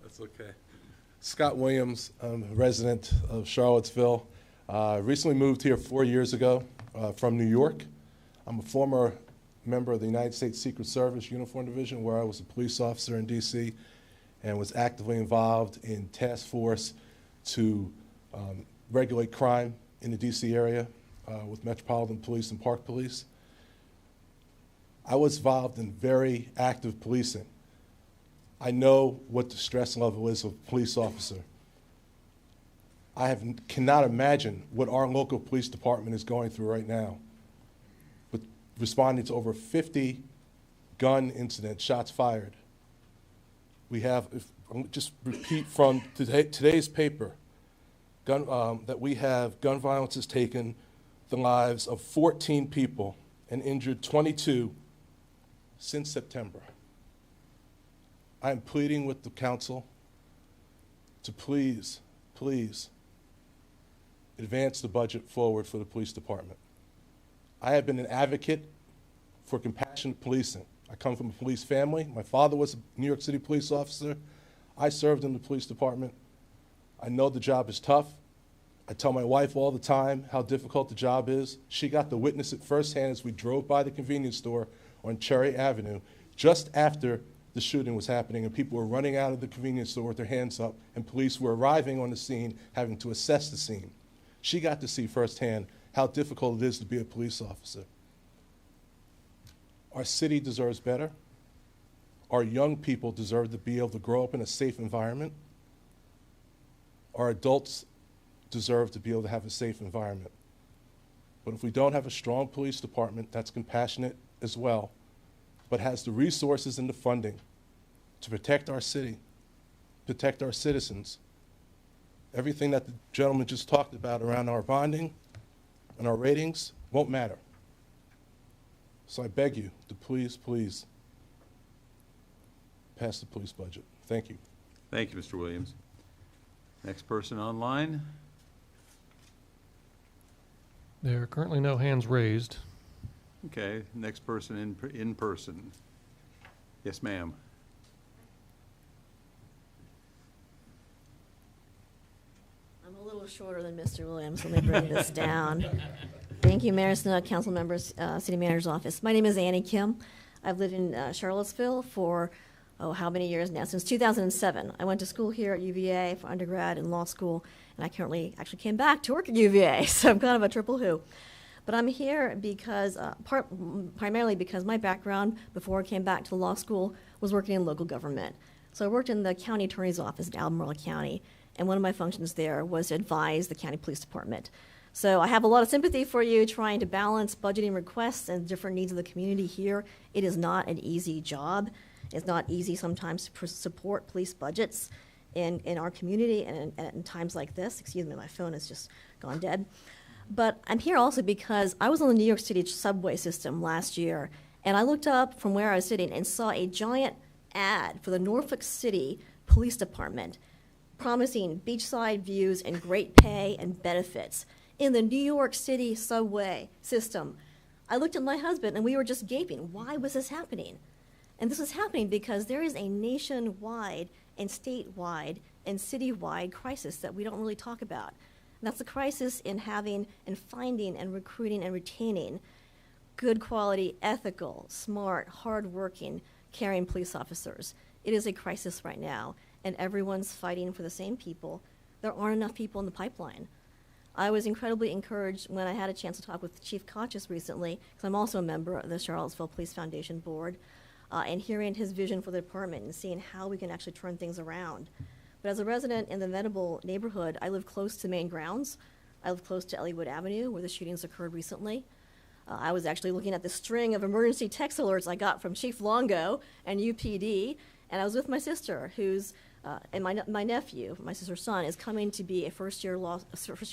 That's okay. Scott Williams, I'm a resident of Charlottesville. Recently moved here 4 years ago from New York. I'm a former member of the United States Secret Service Uniform Division, where I was a police officer in D.C. and was actively involved in task force to regulate crime in the D.C. area with Metropolitan Police and Park Police. I was involved in very active policing. I know what the stress level is of a police officer. Cannot imagine what our local police department is going through right now, with responding to over 50 gun incidents, shots fired. We have, I'll just repeat from today's paper, that we have gun violence has taken the lives of 14 people and injured 22 since September. I am pleading with the council to please, please advance the budget forward for the police department. I have been an advocate for compassionate policing. I come from a police family. My father was a New York City police officer. I served in the police department. I know the job is tough. I tell my wife all the time how difficult the job is. She got to witness it firsthand as we drove by the convenience store on Cherry Avenue just after the shooting was happening, and people were running out of the convenience store with their hands up, and police were arriving on the scene, having to assess the scene. She got to see firsthand how difficult it is to be a police officer. Our city deserves better. Our young people deserve to be able to grow up in a safe environment. Our adults deserve to be able to have a safe environment. But if we don't have a strong police department that's compassionate as well, but has the resources and the funding to protect our city, protect our citizens, everything that the gentleman just talked about around our bonding and our ratings won't matter. So I beg you to please, please pass the police budget. Thank you. Thank you, Mr. Williams. Next person online. There are currently no hands raised. Okay, next person in person. Yes, ma'am. I'm a little shorter than Mr. Williams. Let me bring this down. Thank you, Mayor Snook, council members, city manager's office. My name is Annie Kim. I've lived in Charlottesville for, how many years now? Since 2007. I went to school here at UVA for undergrad and law school, and I currently actually came back to work at UVA, so I'm kind of a triple who. But I'm here because, primarily because my background before I came back to law school was working in local government. So I worked in the county attorney's office in Albemarle County, and one of my functions there was to advise the county police department. So I have a lot of sympathy for you trying to balance budgeting requests and different needs of the community here. It is not an easy job. It's not easy sometimes to support police budgets in our community and in times like this. Excuse me, my phone has just gone dead. But I'm here also because I was on the New York City subway system last year, and I looked up from where I was sitting and saw a giant ad for the Norfolk City Police Department promising beachside views and great pay and benefits in the New York City subway system. I looked at my husband, and we were just gaping. Why was this happening? And this is happening because there is a nationwide and statewide and citywide crisis that we don't really talk about. And that's the crisis in having and finding and recruiting and retaining good quality, ethical, smart, hardworking, caring police officers. It is a crisis right now, and everyone's fighting for the same people. There aren't enough people in the pipeline. I was incredibly encouraged when I had a chance to talk with Chief Kochis recently, because I'm also a member of the Charlottesville Police Foundation Board, and hearing his vision for the department and seeing how we can actually turn things around. But as a resident in the Venable neighborhood, I live close to main grounds. I live close to Elliowood Avenue, where the shootings occurred recently. I was actually looking at the string of emergency text alerts I got from Chief Longo and UPD, and I was with my sister, who's and my nephew, my sister's son, is coming to be a first-year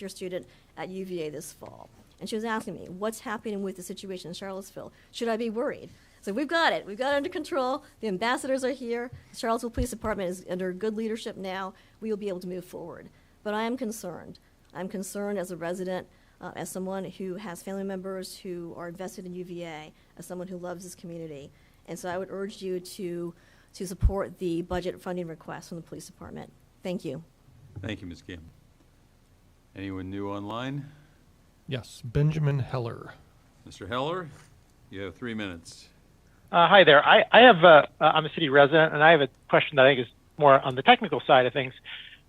student at UVA this fall. And she was asking me, what's happening with the situation in Charlottesville? Should I be worried? So we've got it. We've got it under control. The ambassadors are here. The Charlottesville Police Department is under good leadership now. We will be able to move forward. But I am concerned. I'm concerned as a resident, as someone who has family members who are invested in UVA, as someone who loves this community. And so I would urge you to support the budget funding request from the police department. Thank you. Thank you, Ms. Kim. Anyone new online? Yes, Benjamin Heller. Mr. Heller, you have 3 minutes. Hi there. I have I'm a city resident, and I have a question that I think is more on the technical side of things.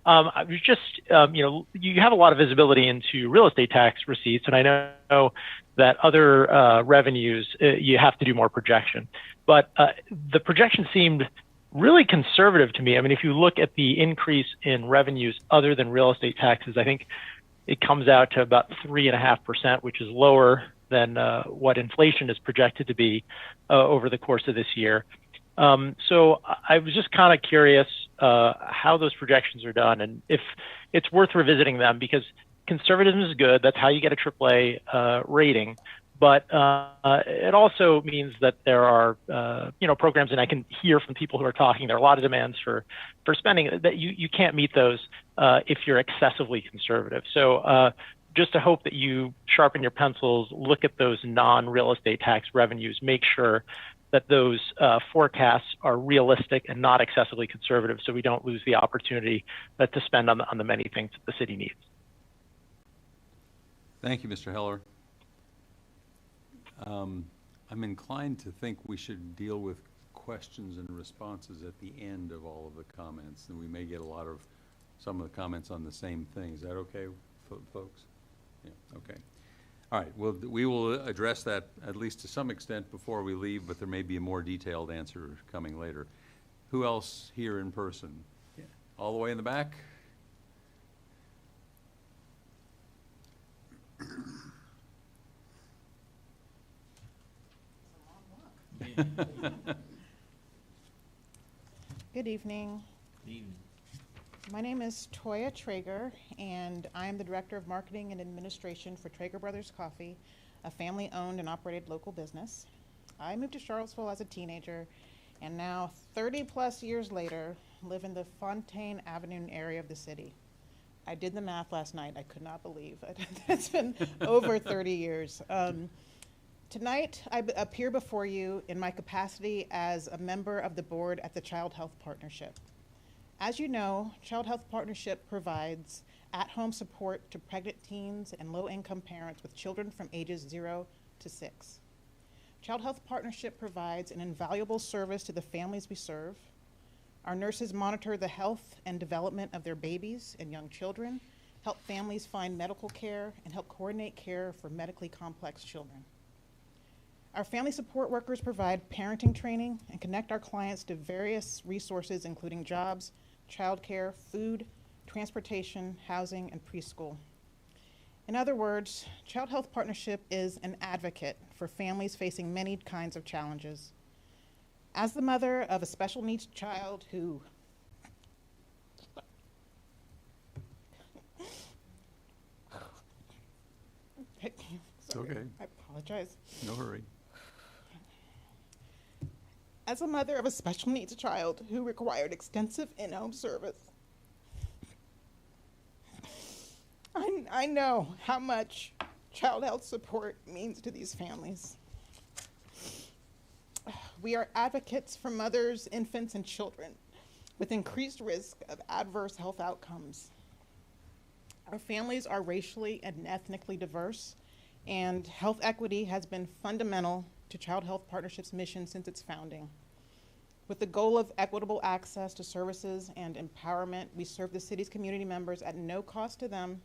I was just, you have a lot of visibility into real estate tax receipts, and I know that other revenues, you have to do more projection. But the projection seemed really conservative to me. I mean, if you look at the increase in revenues other than real estate taxes, I think it comes out to about 3.5%, which is lower than what inflation is projected to be over the course of this year. So I was just kind of curious how those projections are done and if it's worth revisiting them, because conservatism is good. That's how you get a AAA rating. But it also means that there are, programs, and I can hear from people who are talking, there are a lot of demands for spending that you can't meet those if you're excessively conservative. So just to hope that you sharpen your pencils, look at those non-real estate tax revenues, make sure that those forecasts are realistic and not excessively conservative, so we don't lose the opportunity to spend on the many things that the city needs. Thank you, Mr. Heller. I'm inclined to think we should deal with questions and responses at the end of all of the comments, and we may get some of the comments on the same thing. Is that okay, folks? Yeah, okay. All right, well, we will address that at least to some extent before we leave, but there may be a more detailed answer coming later. Who else here in person? Yeah. All the way in the back? Good evening. Good evening. My name is Toya Traeger, and I am the Director of Marketing and Administration for Traeger Brothers Coffee, a family-owned and operated local business. I moved to Charlottesville as a teenager, and now 30-plus years later, live in the Fontaine Avenue area of the city. I did the math last night. I could not believe it. It's been over 30 years. Tonight, I appear before you in my capacity as a member of the board at the Child Health Partnership. As you know, Child Health Partnership provides at-home support to pregnant teens and low-income parents with children from ages 0 to 6. Child Health Partnership provides an invaluable service to the families we serve. Our nurses monitor the health and development of their babies and young children, help families find medical care, and help coordinate care for medically complex children. Our family support workers provide parenting training and connect our clients to various resources, including jobs, childcare, food, transportation, housing, and preschool. In other words, Child Health Partnership is an advocate for families facing many kinds of challenges. As the mother of a special needs child who Sorry, okay. I apologize. No hurry. As a mother of a special needs child who required extensive in-home service, I know how much child health support means to these families. We are advocates for mothers, infants, and children with increased risk of adverse health outcomes. Our families are racially and ethnically diverse, and health equity has been fundamental to Child Health Partnership's mission since its founding. With the goal of equitable access to services and empowerment, we serve the city's community members at no cost to them,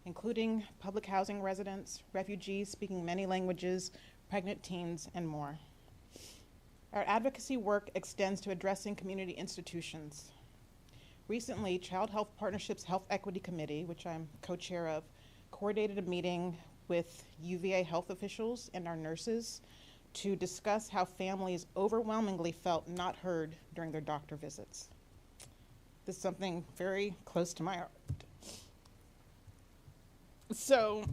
including public housing residents, refugees speaking many languages, pregnant teens, and more. Our advocacy work extends to addressing community institutions. Recently, Child Health Partnership's Health Equity Committee, which I'm co-chair of, coordinated a meeting with UVA health officials and our nurses to discuss how families overwhelmingly felt not heard during their doctor visits. This is something very close to my heart. So,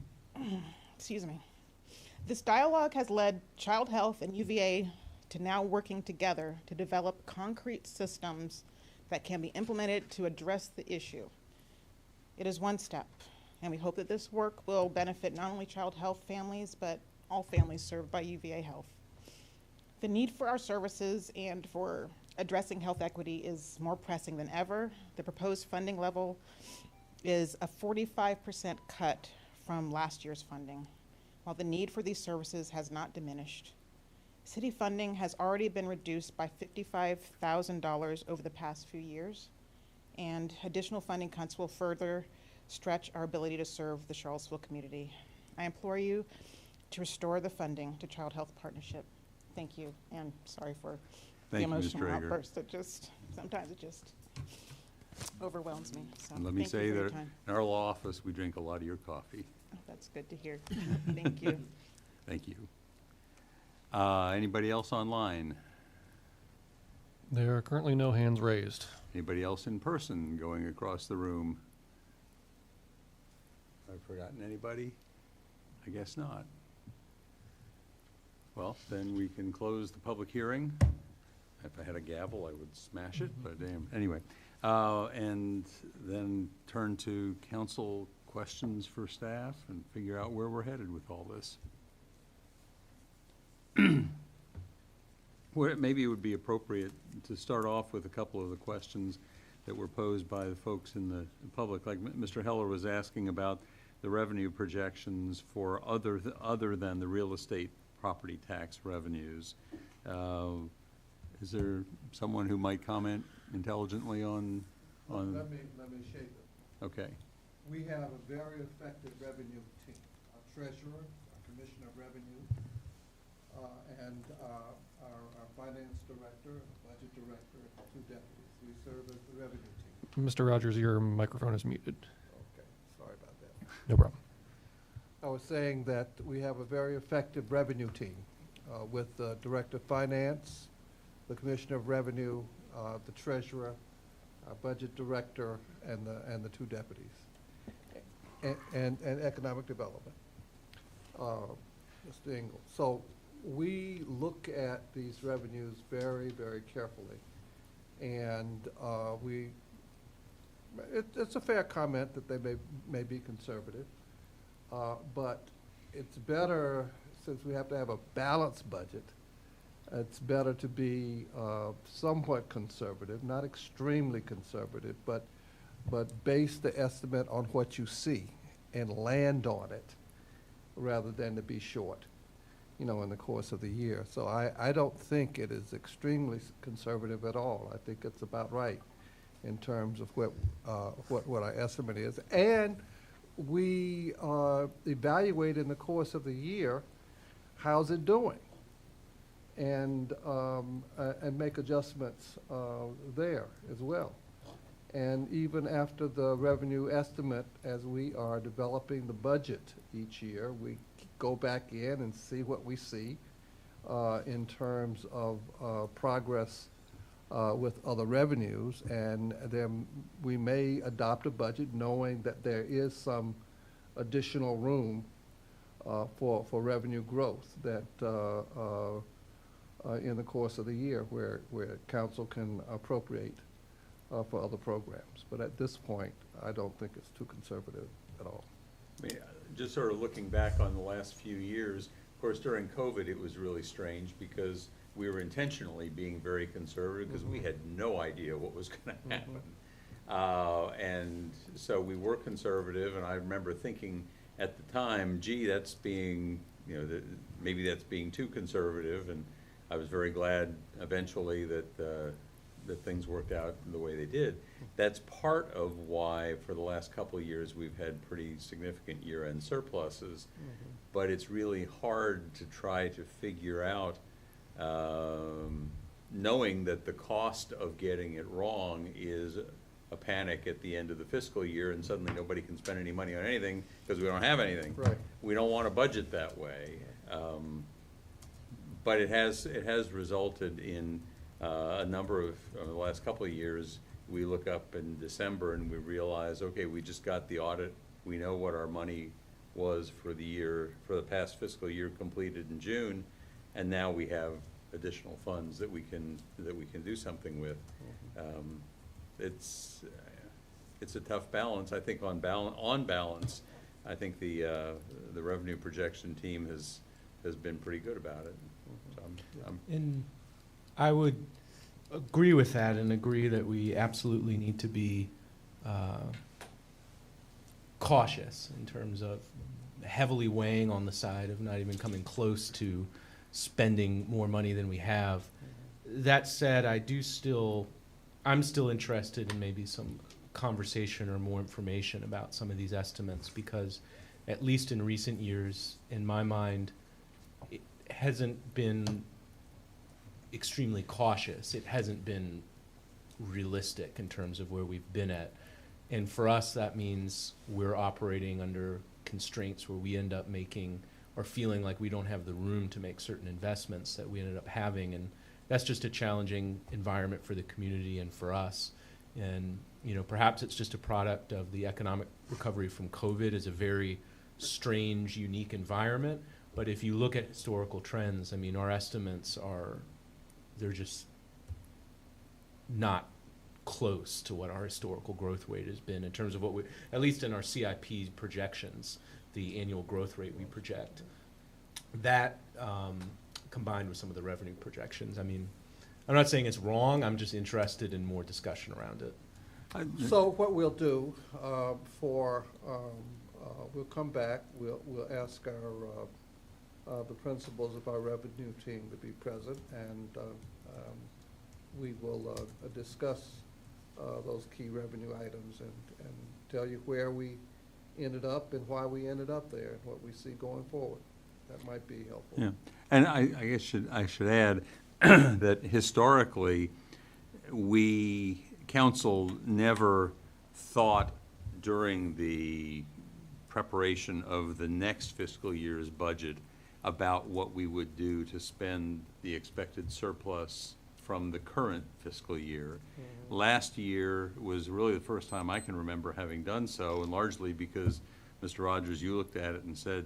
excuse me. This dialogue has led Child Health and UVA to now working together to develop concrete systems that can be implemented to address the issue. It is one step, and we hope that this work will benefit not only child health families, but all families served by UVA Health. The need for our services and for addressing health equity is more pressing than ever. The proposed funding level is a 45% cut from last year's funding, while the need for these services has not diminished. City funding has already been reduced by $55,000 over the past few years, and additional funding cuts will further stretch our ability to serve the Charlottesville community. I implore you to restore the funding to Child Health Partnership. Thank you, and sorry for the Thank you, Ms. emotional Traeger. outburst that sometimes it just overwhelms me. So And let me thank you say for your that time. in our law office, we drink a lot of your coffee. Oh, that's good to hear. Thank you. Thank you. Anybody else online? There are currently no hands raised. Anybody else in person going across the room? I've forgotten anybody? I guess not. Well, then we can close the public hearing. If I had a gavel, I would smash it, but anyway. And then turn to council questions for staff and figure out where we're headed with all this. Well, maybe it would be appropriate to start off with a couple of the questions that were posed by the folks in the public. Like Mr. Heller was asking about the revenue projections for other than the real estate property tax revenues. Is there someone who might comment intelligently on? Let me shape it. Okay. We have a very effective revenue team, our treasurer, our commissioner of revenue, and our finance director, budget director, and 2 deputies. We serve as the revenue team. Mr. Rogers, your microphone is muted. Okay, sorry about that. No problem. I was saying that we have a very effective revenue team with the director of finance, the commissioner of revenue, the treasurer, our budget director, and the 2 deputies, and economic development, Mr. Engel. So we look at these revenues very, very carefully, and it's a fair comment that they may be conservative. But it's better, since we have to have a balanced budget, it's better to be somewhat conservative, not extremely conservative, but base the estimate on what you see and land on it rather than to be short, in the course of the year. So I don't think it is extremely conservative at all. I think it's about right in terms of what our estimate is. And we evaluate in the course of the year, how's it doing? And make adjustments there as well. And even after the revenue estimate, as we are developing the budget each year, we go back in and see what we see in terms of progress with other revenues, and then we may adopt a budget knowing that there is some additional room for revenue growth that in the course of the year where council can appropriate for other programs. But at this point, I don't think it's too conservative at all. I mean, just sort of looking back on the last few years, of course, during COVID, it was really strange because we were intentionally being very conservative because we had no idea what was going to happen. And so we were conservative, and I remember thinking at the time, gee, that's being, maybe that's being too conservative, and I was very glad eventually that that things worked out the way they did. That's part of why for the last couple of years we've had pretty significant year-end surpluses, but it's really hard to try to figure out, knowing that the cost of getting it wrong is a panic at the end of the fiscal year and suddenly nobody can spend any money on anything because we don't have anything. Right. We don't want to budget that way. But it has resulted in a number of, the last couple of years, we look up in December and we realize, okay, we just got the audit. We know what our money was for the year, for the past fiscal year completed in June, and now we have additional funds that we can do something with. It's a tough balance. I think on balance, I think the revenue projection team has been pretty good about it. So And I would agree with that and agree that we absolutely need to be cautious in terms of heavily weighing on the side of not even coming close to spending more money than we have. That said, I'm still interested in maybe some conversation or more information about some of these estimates, because at least in recent years, in my mind, it hasn't been extremely cautious. It hasn't been realistic in terms of where we've been at. And for us, that means we're operating under constraints where we end up making or feeling like we don't have the room to make certain investments that we ended up having. And that's just a challenging environment for the community and for us. And, you know, perhaps it's just a product of the economic recovery from COVID. Is a very strange, unique environment. But if you look at historical trends, I mean, our estimates they're just not close to what our historical growth rate has been in terms of what we, at least in our CIP projections, the annual growth rate we project. That combined with some of the revenue projections, I mean, I'm not saying it's wrong, I'm just interested in more discussion around it. So what we'll do we'll come back, we'll ask the principals of our revenue team to be present, and we will discuss those key revenue items and tell you where we ended up and why we ended up there and what we see going forward. That might be helpful. Yeah, and I guess I should add that historically, council never thought during the preparation of the next fiscal year's budget about what we would do to spend the expected surplus from the current fiscal year. Mm-hmm. Last year was really the first time I can remember having done so, and largely because, Mr. Rogers, you looked at it and said,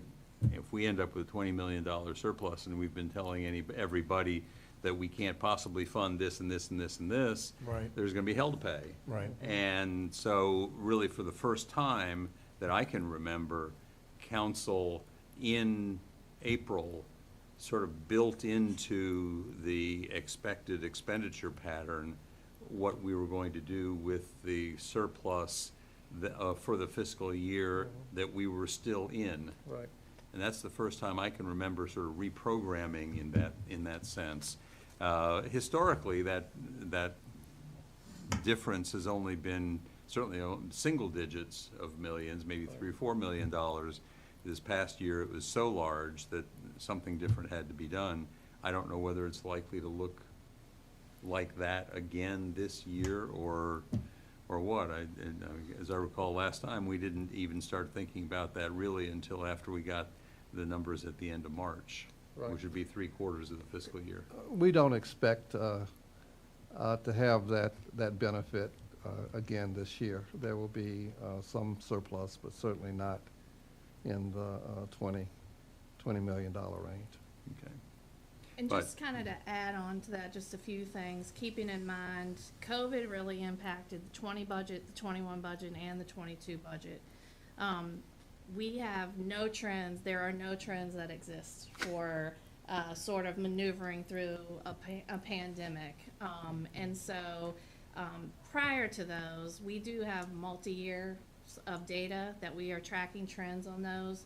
if we end up with a $20 million surplus and we've been telling everybody that we can't possibly fund this and this and this and this, right, there's going to be hell to pay. Right. And so really for the first time that I can remember, council in April sort of built into the expected expenditure pattern what we were going to do with the surplus for the fiscal year that we were still in. Right. And that's the first time I can remember sort of reprogramming in that sense. Historically, that difference has only been certainly single digits of millions, maybe $3 or $4 million. This past year, it was so large that something different had to be done. I don't know whether it's likely to look like that again this year or what. As I recall last time, we didn't even start thinking about that really until after we got the numbers at the end of March, right, which would be 3/4 of the fiscal year. We don't expect to have that benefit again this year. There will be some surplus, but certainly not in the $20 million range. Okay. And just kind of to add on to that, just a few things, keeping in mind, COVID really impacted the 20 budget, the 21 budget, and the 22 budget. We have no trends, there are no trends that exist for sort of maneuvering through a pandemic. And so prior to those, we do have multi-year of data that we are tracking trends on those.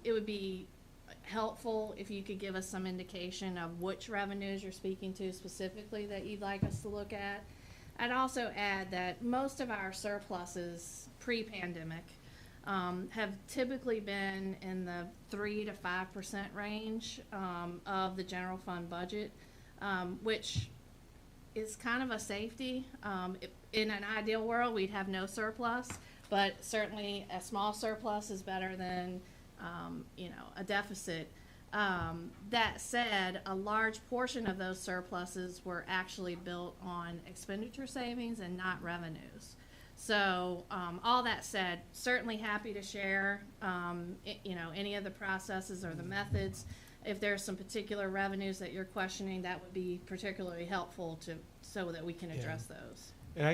It would be helpful if you could give us some indication of which revenues you're speaking to specifically that you'd like us to look at. I'd also add that most of our surpluses pre-pandemic have typically been in the 3 to 5% range of the general fund budget, which is kind of a safety. In an ideal world, we'd have no surplus, but certainly a small surplus is better than a deficit. That said, a large portion of those surpluses were actually built on expenditure savings and not revenues. So all that said, certainly happy to share any of the processes or the methods. If there's some particular revenues that you're questioning, that would be particularly helpful so that we can address those. And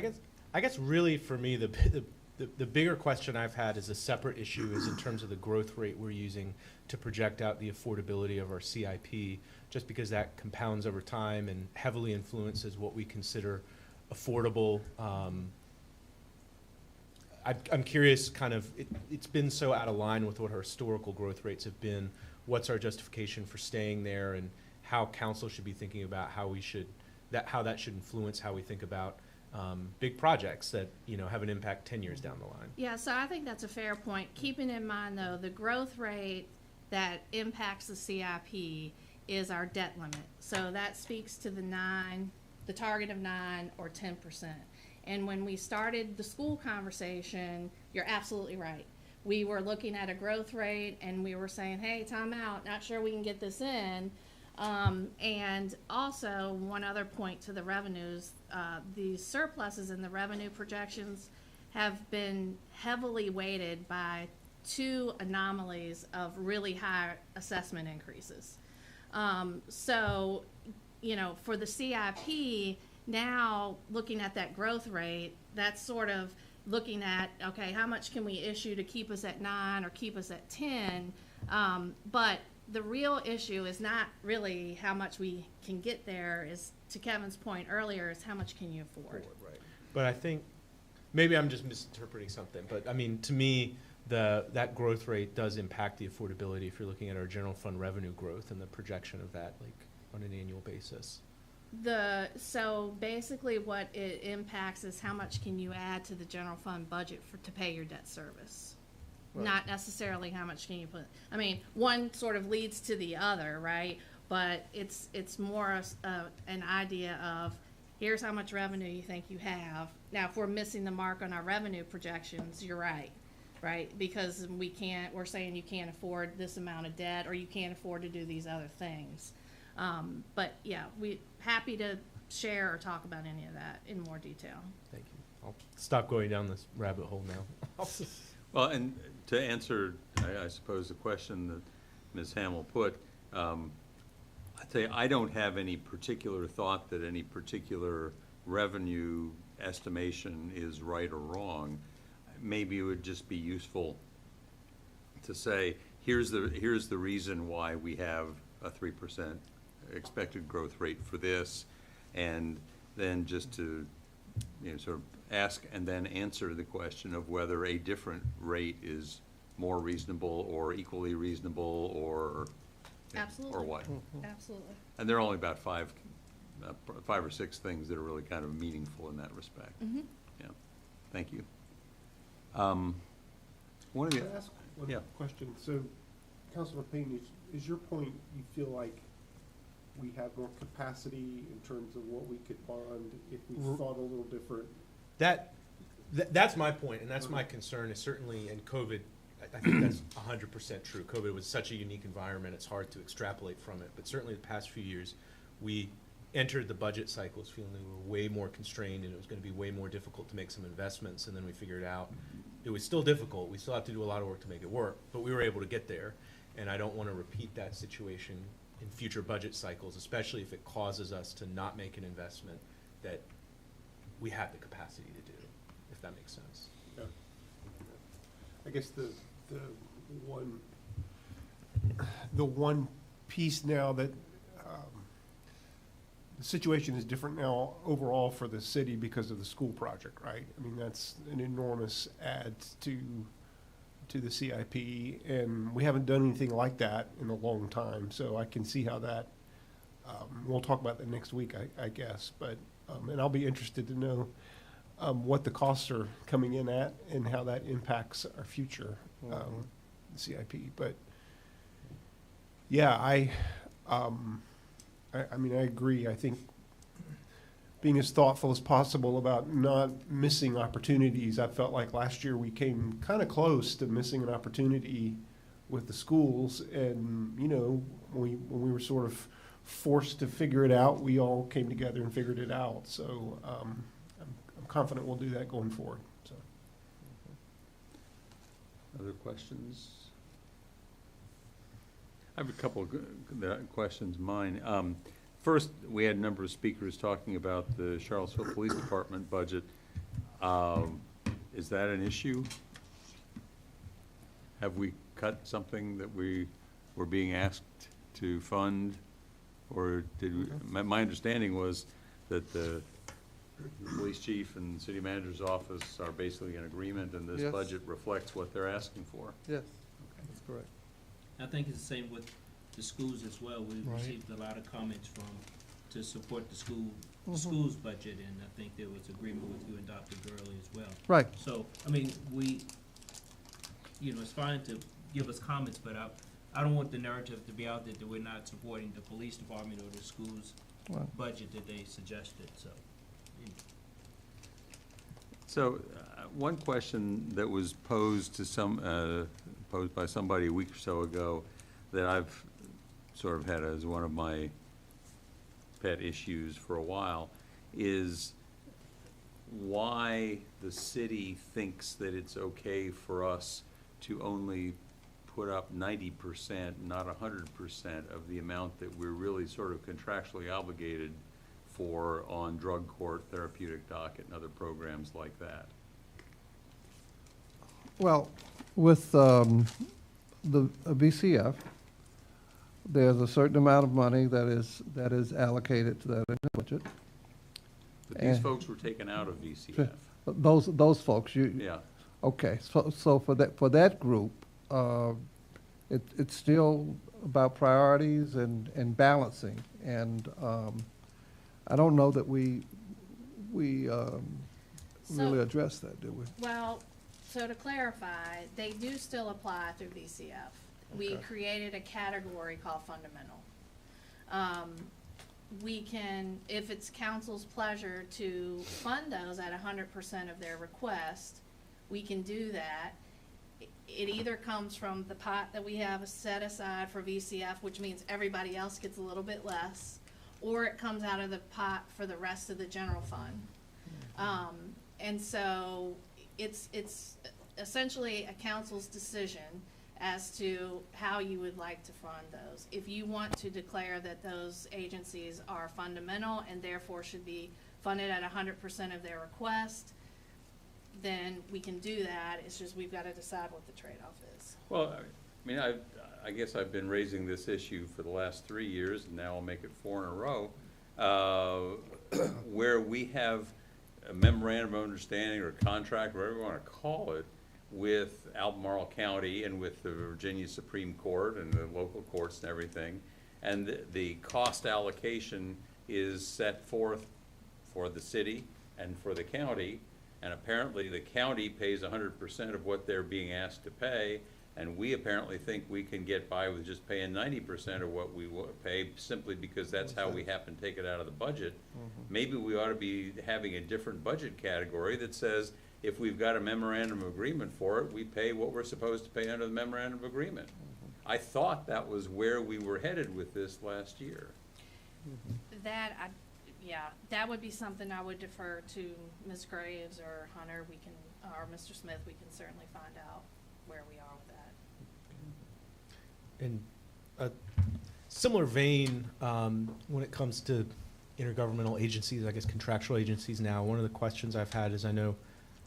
I guess really for me the the bigger question I've had is a separate issue is in terms of the growth rate we're using to project out the affordability of our CIP, just because that compounds over time and heavily influences what we consider affordable. I'm curious, kind of, it's been so out of line with what our historical growth rates have been. What's our justification for staying there, and how council should be thinking about how that should influence how we think about big projects that, you know, have an impact 10 years down the line. Yeah, so I think that's a fair point. Keeping in mind, though, the growth rate that impacts the CIP is our debt limit. So that speaks to the target of 9 or 10%. And when we started the school conversation, you're absolutely right. We were looking at a growth rate and we were saying, hey, time out, not sure we can get this in. And also, one other point to the revenues, the surpluses in the revenue projections have been heavily weighted by 2 anomalies of really high assessment increases. So, you know, for the CIP, now looking at that growth rate, that's sort of looking at, okay, how much can we issue to keep us at 9 or keep us at 10? But the real issue is not really how much we can get there, is, to Kevin's point earlier, is how much can you afford? Right. But I think, maybe I'm just misinterpreting something, but I mean, to me, that growth rate does impact the affordability if you're looking at our general fund revenue growth and the projection of that, like, on an annual basis. So basically what it impacts is how much can you add to the general fund budget to pay your debt service. Right. Not necessarily how much can you put, I mean, one sort of leads to the other, right? But it's more an idea of, here's how much revenue you think you have. Now, if we're missing the mark on our revenue projections, you're right? Because we're saying you can't afford this amount of debt, or you can't afford to do these other things. But yeah, we're happy to share or talk about any of that in more detail. Thank you. I'll stop going down this rabbit hole now. Well, and to answer, I suppose, the question that Ms. Hamill put, I'd say I don't have any particular thought that any particular revenue estimation is right or wrong. Maybe it would just be useful to say, here's the reason why we have a 3% expected growth rate for this, and then just to, you know, sort of ask and then answer the question of whether a different rate is more reasonable or equally reasonable, or Absolutely. or what. Absolutely. And there are only about 5 or 6 things that are really kind of meaningful in that respect. Mm-hmm. Yeah. Thank you. One of the, Can I ask one yeah. question? So, Councilor Payne, is your point, you feel like we have more capacity in terms of what we could bond if we thought a little different? That's my point, and that's my concern, is certainly in COVID, I think that's 100% true. COVID was such a unique environment, it's hard to extrapolate from it, but certainly the past few years, we entered the budget cycles feeling we were way more constrained and it was going to be way more difficult to make some investments, and then we figured out it was still difficult. We still have to do a lot of work to make it work, but we were able to get there, and I don't want to repeat that situation in future budget cycles, especially if it causes us to not make an investment that we have the capacity to do, if that makes sense. Yeah. I guess the one piece now that the situation is different now overall for the city because of the school project, right? I mean, that's an enormous add to the CIP, and we haven't done anything like that in a long time, so I can see how that, we'll talk about that next week, I guess, but, and I'll be interested to know what the costs are coming in at and how that impacts our future CIP. But yeah, I mean, I agree. I think being as thoughtful as possible about not missing opportunities. I felt like last year we came kind of close to missing an opportunity with the schools, and you know, when we were sort of forced to figure it out, we all came together and figured it out. So I'm confident we'll do that going forward. So. Other questions? I have a couple of questions of mine. First, we had a number of speakers talking about the Charlottesville Police Department budget. Is that an issue? Have we cut something that we were being asked to fund? Or did we, my understanding was that the police chief and city manager's office are basically in agreement, and this Yes. budget reflects what they're asking for. Yes, that's correct. I think it's the same with the schools as well. We've Right. received a lot of comments to support the Mhm. school's budget, and I think there was agreement with you and Dr. Gurley as well. Right. So, I mean, it's fine to give us comments, but I don't want the narrative to be out there that we're not supporting the police department or the school's Well. budget that they suggested, so. So, one question that was posed to posed by somebody a week or so ago that I've sort of had as one of my pet issues for a while is why the city thinks that it's okay for us to only put up 90%, not 100% of the amount that we're really sort of contractually obligated for on drug court, therapeutic docket, and other programs like that. Well, with the VCF, there's a certain amount of money that is allocated to that in the budget. But these And- folks were taken out of VCF. Those folks, Yeah. Okay, so for that group, it's still about priorities and balancing, and I don't know that we really address that, do we? Well, so to clarify, they do still apply through VCF. We Okay. created a category called fundamental. We can, if it's council's pleasure to fund those at 100% of their request, we can do that. It either comes from the pot that we have set aside for VCF, which means everybody else gets a little bit less, or it comes out of the pot for the rest of the general fund. And so it's essentially a council's decision as to how you would like to fund those. If you want to declare that those agencies are fundamental and therefore should be funded at 100% of their request, then we can do that. It's just we've got to decide what the trade-off is. Well, I mean, I guess I've been raising this issue for the last 3 years, and now I'll make it 4 in a row, where we have a memorandum of understanding or contract, whatever you want to call it, with Albemarle County and with the Virginia Supreme Court and the local courts and everything. And the cost allocation is set forth for the city and for the county. And apparently the county pays 100% of what they're being asked to pay. And we apparently think we can get by with just paying 90% of what we pay simply because that's how we happen to take it out of the budget. Maybe we ought to be having a different budget category that says if we've got a memorandum of agreement for it, we pay what we're supposed to pay under the memorandum of agreement. I thought that was where we were headed with this last year. That would be something I would defer to Ms. Graves or Hunter. Or Mr. Smith, we can certainly find out where we are with that. In a similar vein, when it comes to intergovernmental agencies, I guess contractual agencies now, one of the questions I've had is I know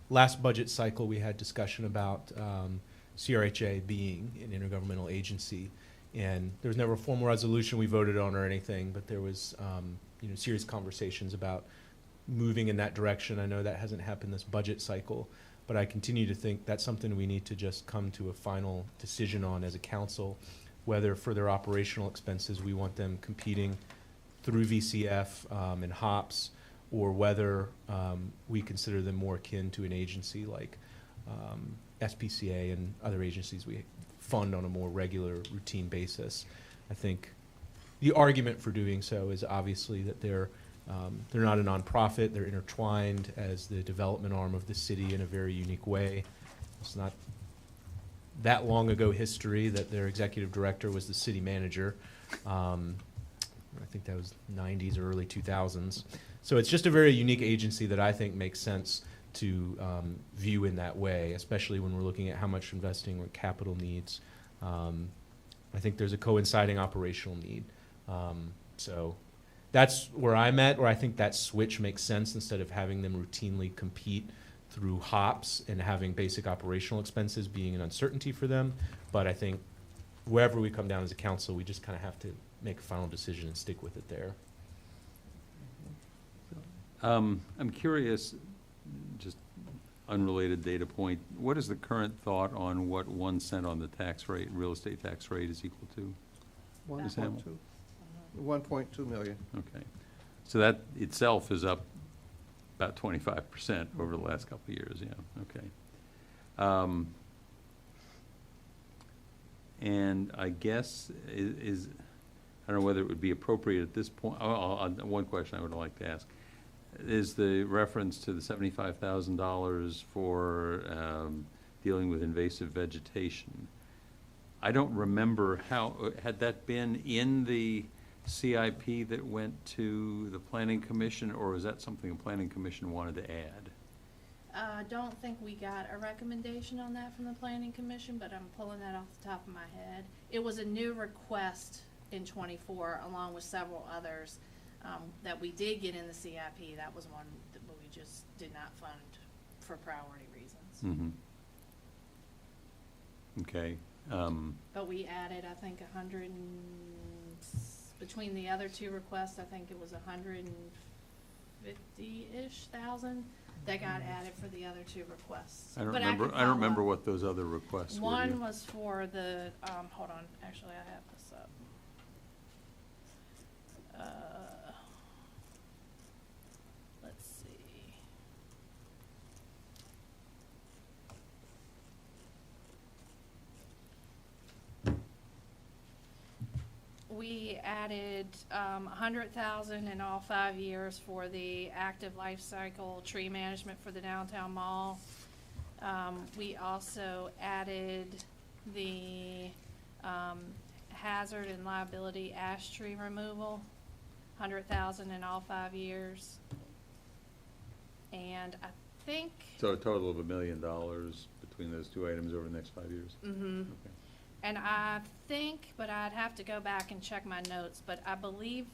last budget cycle we had discussion about CRHA being an intergovernmental agency, and there was never a formal resolution we voted on or anything, but there was serious conversations about moving in that direction. I know that hasn't happened this budget cycle, but I continue to think that's something we need to just come to a final decision on as a council, whether for their operational expenses we want them competing through VCF and HOPS, or whether we consider them more akin to an agency like SPCA and other agencies we fund on a more regular, routine basis. I think the argument for doing so is obviously that they're not a nonprofit. They're intertwined as the development arm of the city in a very unique way. It's not that long ago history that their executive director was the city manager. I think that was 90s or early 2000s. So it's just a very unique agency that I think makes sense to view in that way, especially when we're looking at how much investing or capital needs. I think there's a coinciding operational need. So that's where I'm at, where I think that switch makes sense instead of having them routinely compete through HOPS and having basic operational expenses being an uncertainty for them. But I think wherever we come down as a council, we just kind of have to make a final decision and stick with it there. I'm curious, just unrelated data point, what is the current thought on what 1 cent on the tax rate, real estate tax rate is equal to? 1.2 million. Okay. So that itself is up about 25% over the last couple of years, yeah, okay. And I guess is I don't know whether it would be appropriate at this point, one question I would like to ask. Is the reference to the $75,000 for dealing with invasive vegetation? I don't remember had that been in the CIP that went to the Planning Commission, or was that something the Planning Commission wanted to add? I don't think we got a recommendation on that from the Planning Commission, but I'm pulling that off the top of my head. It was a new request in '24, along with several others that we did get in the CIP. That was one that we just did not fund for priority reasons. Mm-hmm. Okay. But we added, I think, between the other two requests, I think it was 150-ish thousand that got added for the other two requests. I don't But remember. can I don't follow remember up. what those other requests were. One was for the, hold on, actually I have this up. Let's see. We added 100,000 in all 5 years for the active life cycle tree management for the downtown mall. We also added the hazard and liability ash tree removal, 100,000 in all 5 years. And I think. So a total of $1 million between those two items over the next 5 years? Mm-hmm. Okay. And I think, but I'd have to go back and check my notes, but I believe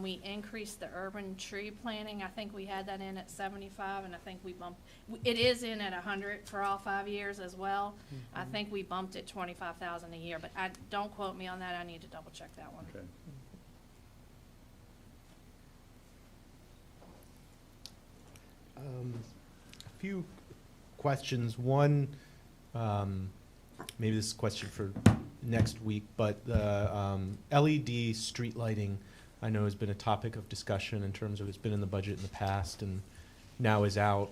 we increased the urban tree planting. I think we had that in at 75, and I think we bumped, it is in at 100 for all 5 years as well. I think we bumped it 25,000 a year, but don't quote me on that. I need to double check that one. Okay. A few questions. One, maybe this is a question for next week, but the LED street lighting, I know, has been a topic of discussion in terms of it's been in the budget in the past and now is out.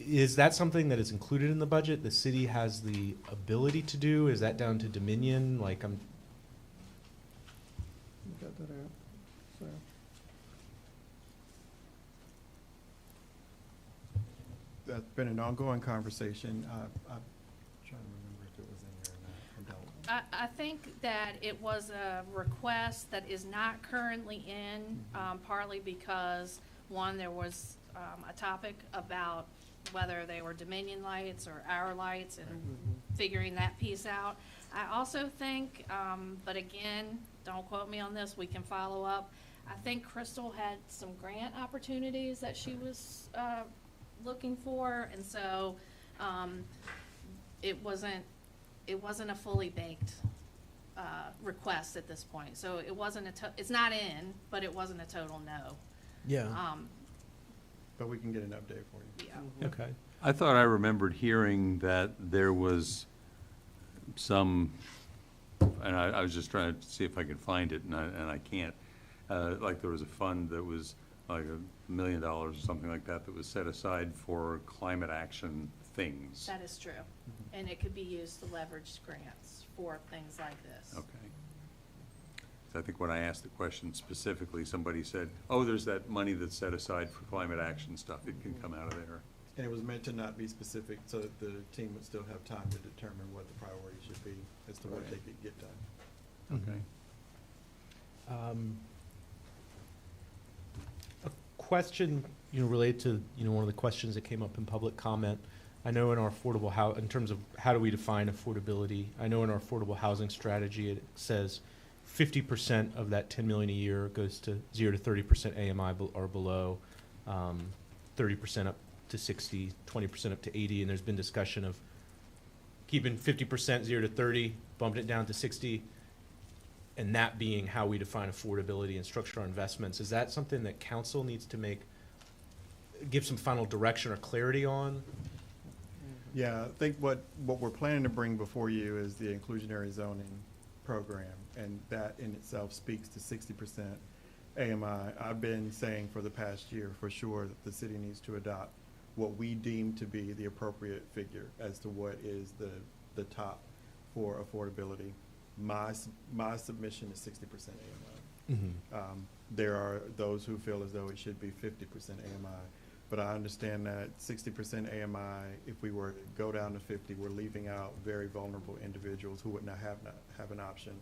Is that something that is included in the budget? The city has the ability to do? Is that down to Dominion? Like, You got that out? Sarah? That's been an ongoing conversation. I'm trying to remember if it was in there or not. I don't. I think that it was a request that is not currently in, partly because, one, there was a topic about whether they were Dominion lights or our lights and figuring that piece out. I also think, but again, don't quote me on this, we can follow up. I think Crystal had some grant opportunities that she was looking for, and so it wasn't a fully baked request at this point. So it wasn't it's not in, but it wasn't a total no. Yeah. But we can get an update for you. Yeah. Okay. I thought I remembered hearing that there was some, and I was just trying to see if I could find it, and I can't. Like there was a fund that was like $1 million or something like that was set aside for climate action things. That is true. And it could be used to leverage grants for things like this. Okay. So I think when I asked the question specifically, somebody said, oh, there's that money that's set aside for climate action stuff. It can come out of there. And it was meant to not be specific, so that the team would still have time to determine what the priority should be as to what they could get done. Okay. A question, related to, one of the questions that came up in public comment. I know in our affordable in terms of how do we define affordability, I know in our affordable housing strategy, it says 50% of that $10 million a year goes to 0 to 30% AMI or below. 30% up to 60, 20% up to 80, and there's been discussion of keeping 50% 0 to 30, bumping it down to 60, and that being how we define affordability and structure our investments. Is that something that council needs to give some final direction or clarity on? Yeah, I think what we're planning to bring before you is the inclusionary zoning program, and that in itself speaks to 60% AMI. I've been saying for the past year for sure that the city needs to adopt what we deem to be the appropriate figure as to what is the top for affordability. My submission is 60% AMI. Mm-hmm. There are those who feel as though it should be 50% AMI, but I understand that 60% AMI, if we were to go down to 50, we're leaving out very vulnerable individuals who would not have an option.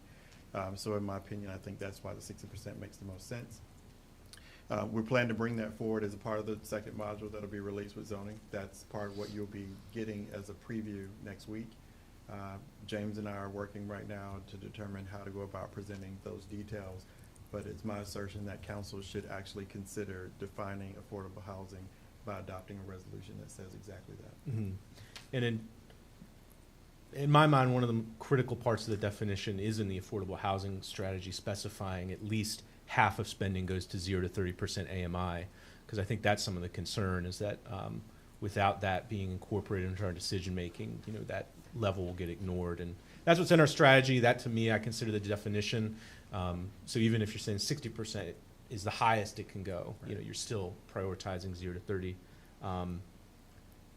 So in my opinion, I think that's why the 60% makes the most sense. We plan to bring that forward as a part of the second module that'll be released with zoning. That's part of what you'll be getting as a preview next week. James and I are working right now to determine how to go about presenting those details, but it's my assertion that council should actually consider defining affordable housing by adopting a resolution that says exactly that. Mm-hmm. And in my mind, one of the critical parts of the definition is in the affordable housing strategy, specifying at least half of spending goes to 0 to 30% AMI, because I think that's some of the concern is that without that being incorporated into our decision making, that level will get ignored, and that's what's in our strategy. That to me, I consider the definition. So even if you're saying 60% is the highest it can go, right, you're still prioritizing 0 to 30.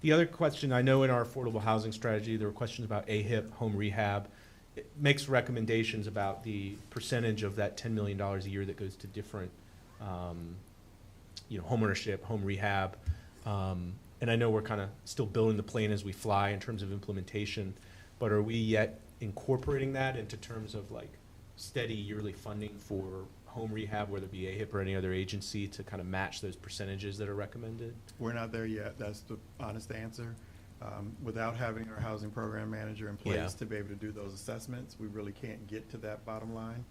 The other question, I know in our affordable housing strategy, there were questions about AHIP, home rehab. It makes recommendations about the percentage of that $10 million a year that goes to different, home ownership, home rehab. And I know we're kind of still building the plane as we fly in terms of implementation, but are we yet incorporating that into terms of like steady yearly funding for home rehab, whether it be AHIP or any other agency, to kind of match those percentages that are recommended? We're not there yet. That's the honest answer. Without having our housing program manager in place to be able to do those assessments, we really can't get to that bottom line.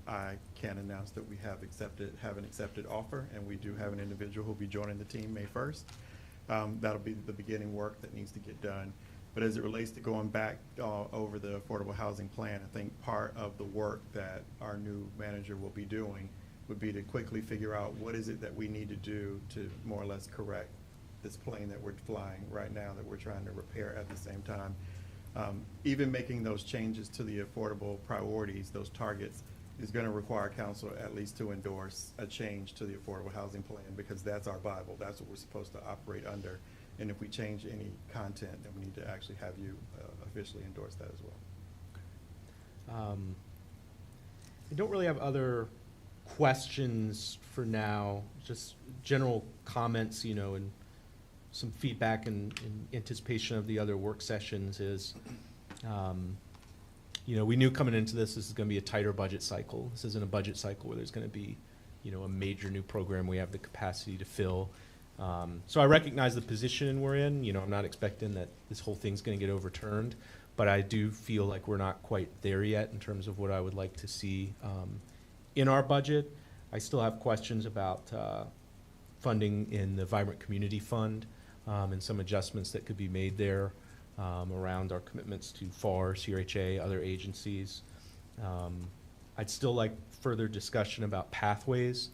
I can announce that we have an accepted offer, and we do have an individual who will be joining the team May 1st. That'll be the beginning work that needs to get done. But as it relates to going back over the affordable housing plan, I think part of the work that our new manager will be doing would be to quickly figure out what is it that we need to do to more or less correct this plane that we're flying right now that we're trying to repair at the same time. Even making those changes to the affordable priorities, those targets, is going to require council at least to endorse a change to the affordable housing plan, because that's our Bible. That's what we're supposed to operate under. And if we change any content, then we need to actually have you officially endorse that as well. I don't really have other questions for now, just general comments, and some feedback in anticipation of the other work sessions is, we knew coming into this is going to be a tighter budget cycle. This isn't a budget cycle where there's going to be, a major new program we have the capacity to fill. So I recognize the position we're in. I'm not expecting that this whole thing's going to get overturned, but I do feel like we're not quite there yet in terms of what I would like to see in our budget. I still have questions about funding in the Vibrant Community Fund and some adjustments that could be made there around our commitments to FAR, CRHA, other agencies. I'd still like further discussion about pathways.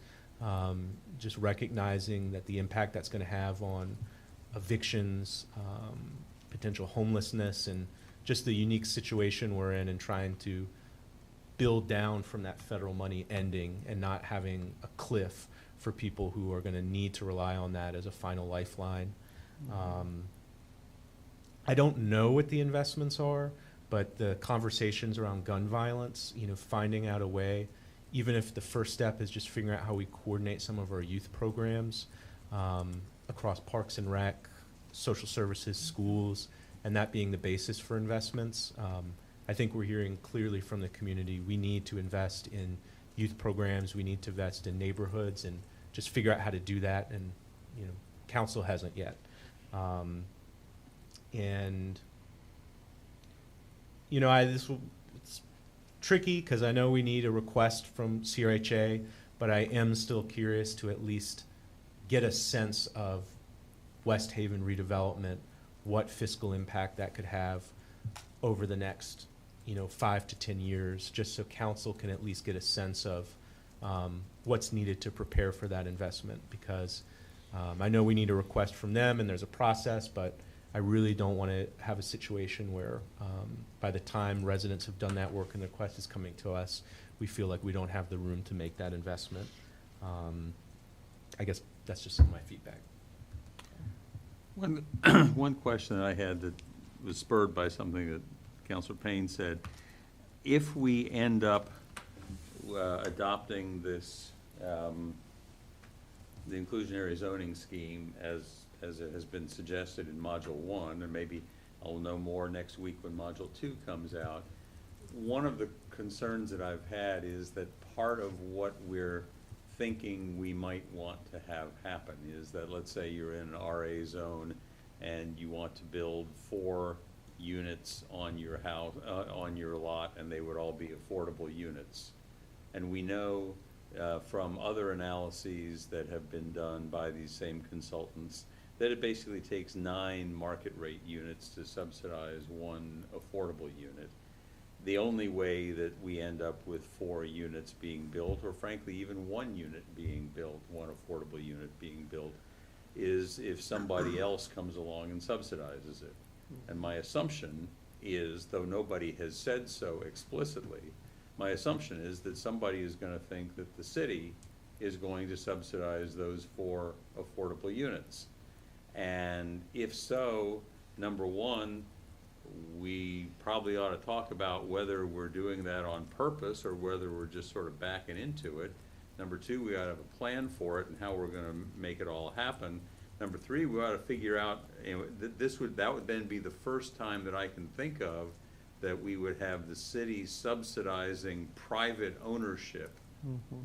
Just recognizing that the impact that's going to have on evictions, potential homelessness, and just the unique situation we're in, and trying to build down from that federal money ending and not having a cliff for people who are going to need to rely on that as a final lifeline. I don't know what the investments are, but the conversations around gun violence, finding out a way, even if the first step is just figuring out how we coordinate some of our youth programs across Parks and Rec, social services, schools, and that being the basis for investments. I think we're hearing clearly from the community we need to invest in youth programs, we need to invest in neighborhoods, and just figure out how to do that, and council hasn't yet. It's tricky because I know we need a request from CRHA, but I am still curious to at least get a sense of West Haven redevelopment, what fiscal impact that could have over the next, 5 to 10 years, just so council can at least get a sense of what's needed to prepare for that investment. Because I know we need a request from them and there's a process, but I really don't want to have a situation where by the time residents have done that work and the request is coming to us, we feel like we don't have the room to make that investment. I guess that's just some of my feedback. One question that I had that was spurred by something that Councilor Payne said, if we end up adopting this, the inclusionary zoning scheme as it has been suggested in Module 1, and maybe I'll know more next week when Module 2 comes out, one of the concerns that I've had is that part of what we're thinking we might want to have happen is that, let's say you're in an RA zone and you want to build 4 units on your house, on your lot, and they would all be affordable units. And we know from other analyses that have been done by these same consultants that it basically takes 9 market rate units to subsidize 1 affordable unit. The only way that we end up with 4 units being built, or frankly even 1 unit being built, 1 affordable unit being built, is if somebody else comes along and subsidizes it. And my assumption is, though nobody has said so explicitly, my assumption is that somebody is going to think that the city is going to subsidize those 4 affordable units. And if so, number one, we probably ought to talk about whether we're doing that on purpose or whether we're just sort of backing into it. Number 2, we ought to have a plan for it and how we're going to make it all happen. Number 3, we ought to figure out, that would then be the first time that I can think of that we would have the city subsidizing private ownership. Mm-hmm.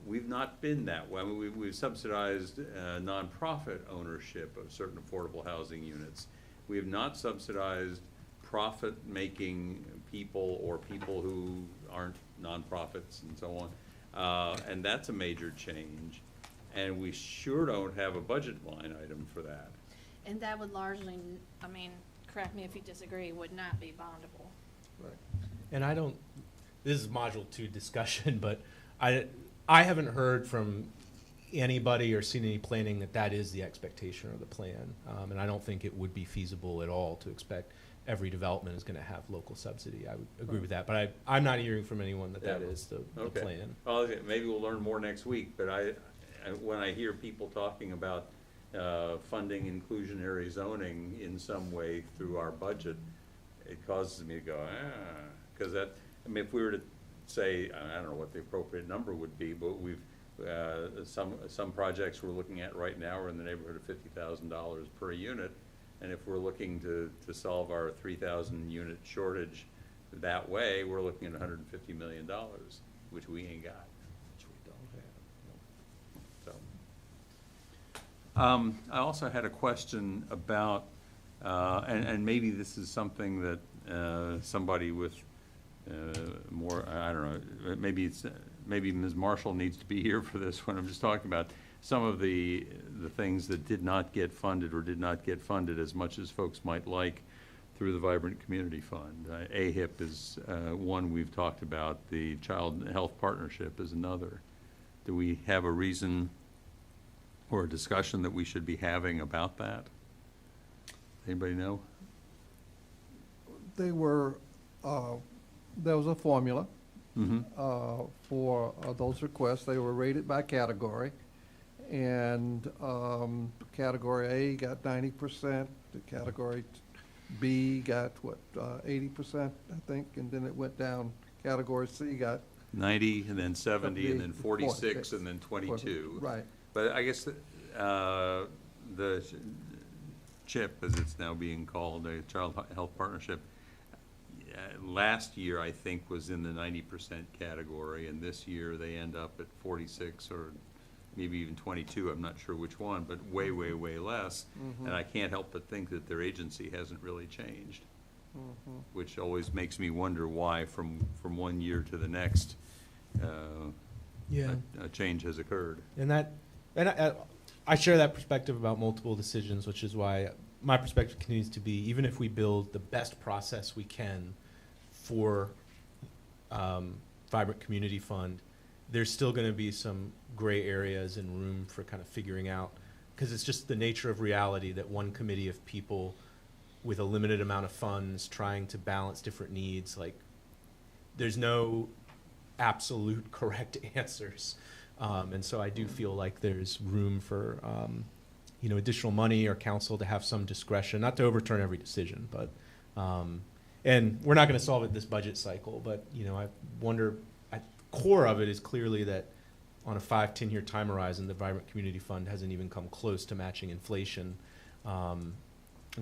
We've not been that way. I mean, we've subsidized nonprofit ownership of certain affordable housing units. We have not subsidized profit-making people or people who aren't nonprofits and so on. And that's a major change. And we sure don't have a budget line item for that. And that would largely, correct me if you disagree, would not be bondable. Right. And I don't, this is Module 2 discussion, but I haven't heard from anybody or seen any planning that that is the expectation or the plan. And I don't think it would be feasible at all to expect every development is going to have local subsidy. I would agree with that, but I'm not hearing from anyone that that is the plan. Well, maybe we'll learn more next week, but when I hear people talking about funding inclusionary zoning in some way through our budget, it causes me to go, because that, if we were to say, I don't know what the appropriate number would be, but we've, some projects we're looking at right now are in the neighborhood of $50,000 per unit, and if we're looking to solve our 3,000 unit shortage that way, we're looking at $150 million, which we ain't got. I also had a question about, and maybe this is something that somebody with more, I don't know, maybe Ms. Marshall needs to be here for this one. I'm just talking about some of the things that did not get funded or did not get funded as much as folks might like through the Vibrant Community Fund. AHIP is one we've talked about. The Child Health Partnership is another. Do we have a reason or a discussion that we should be having about that? Anybody know? They were, there was a formula for those requests. They were rated by category. And category A got 90%, the category B got, 80%, I think, and then it went down. Category C got 90, and then 70, and then 46, and then 22. Right. But I guess the CHIP, as it's now being called, the Child Health Partnership, last year I think was in the 90% category, and this year they end up at 46 or maybe even 22, I'm not sure which one, but way, way, way less. And I can't help but think that their agency hasn't really changed, which always makes me wonder why from one year to the next a change has occurred. And I share that perspective about multiple decisions, which is why my perspective continues to be, even if we build the best process we can for Vibrant Community Fund, there's still going to be some gray areas and room for kind of figuring out, because it's just the nature of reality that one committee of people with a limited amount of funds trying to balance different needs, like there's no absolute correct answers. And so I do feel like there's room for additional money or council to have some discretion, not to overturn every decision, but and we're not going to solve it this budget cycle, but I wonder, at the core of it is clearly that on a 5-10 year time horizon, the Vibrant Community Fund hasn't even come close to matching inflation, and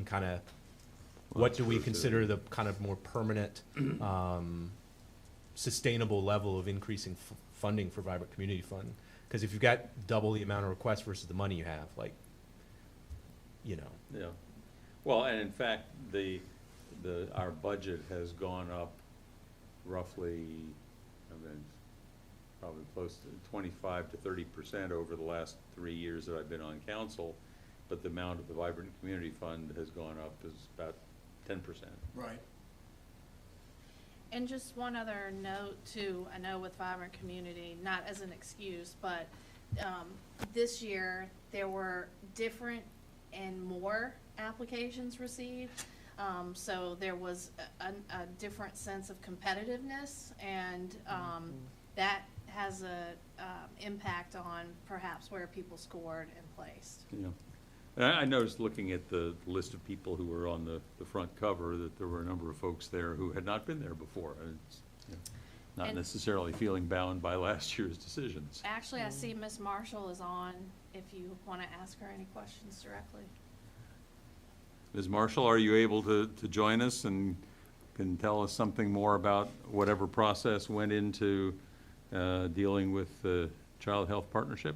kind of what do we consider the kind of more permanent, sustainable level of increasing funding for Vibrant Community Fund? Because if you've got double the amount of requests versus the money you have, Yeah. Well, and in fact, our budget has gone up roughly, probably close to 25 to 30% over the last 3 years that I've been on council, but the amount of the Vibrant Community Fund has gone up is about 10%. Right. And just one other note too, I know with Vibrant Community, not as an excuse, but this year there were different and more applications received. So there was a different sense of competitiveness, and that has a impact on perhaps where people scored and placed. Yeah. And I noticed looking at the list of people who were on the front cover that there were a number of folks there who had not been there before. And it's, not And- necessarily feeling bound by last year's decisions. Actually, I see Miss Marshall is on, if you want to ask her any questions directly. Ms. Marshall, are you able to join us and can tell us something more about whatever process went into dealing with the Child Health Partnership?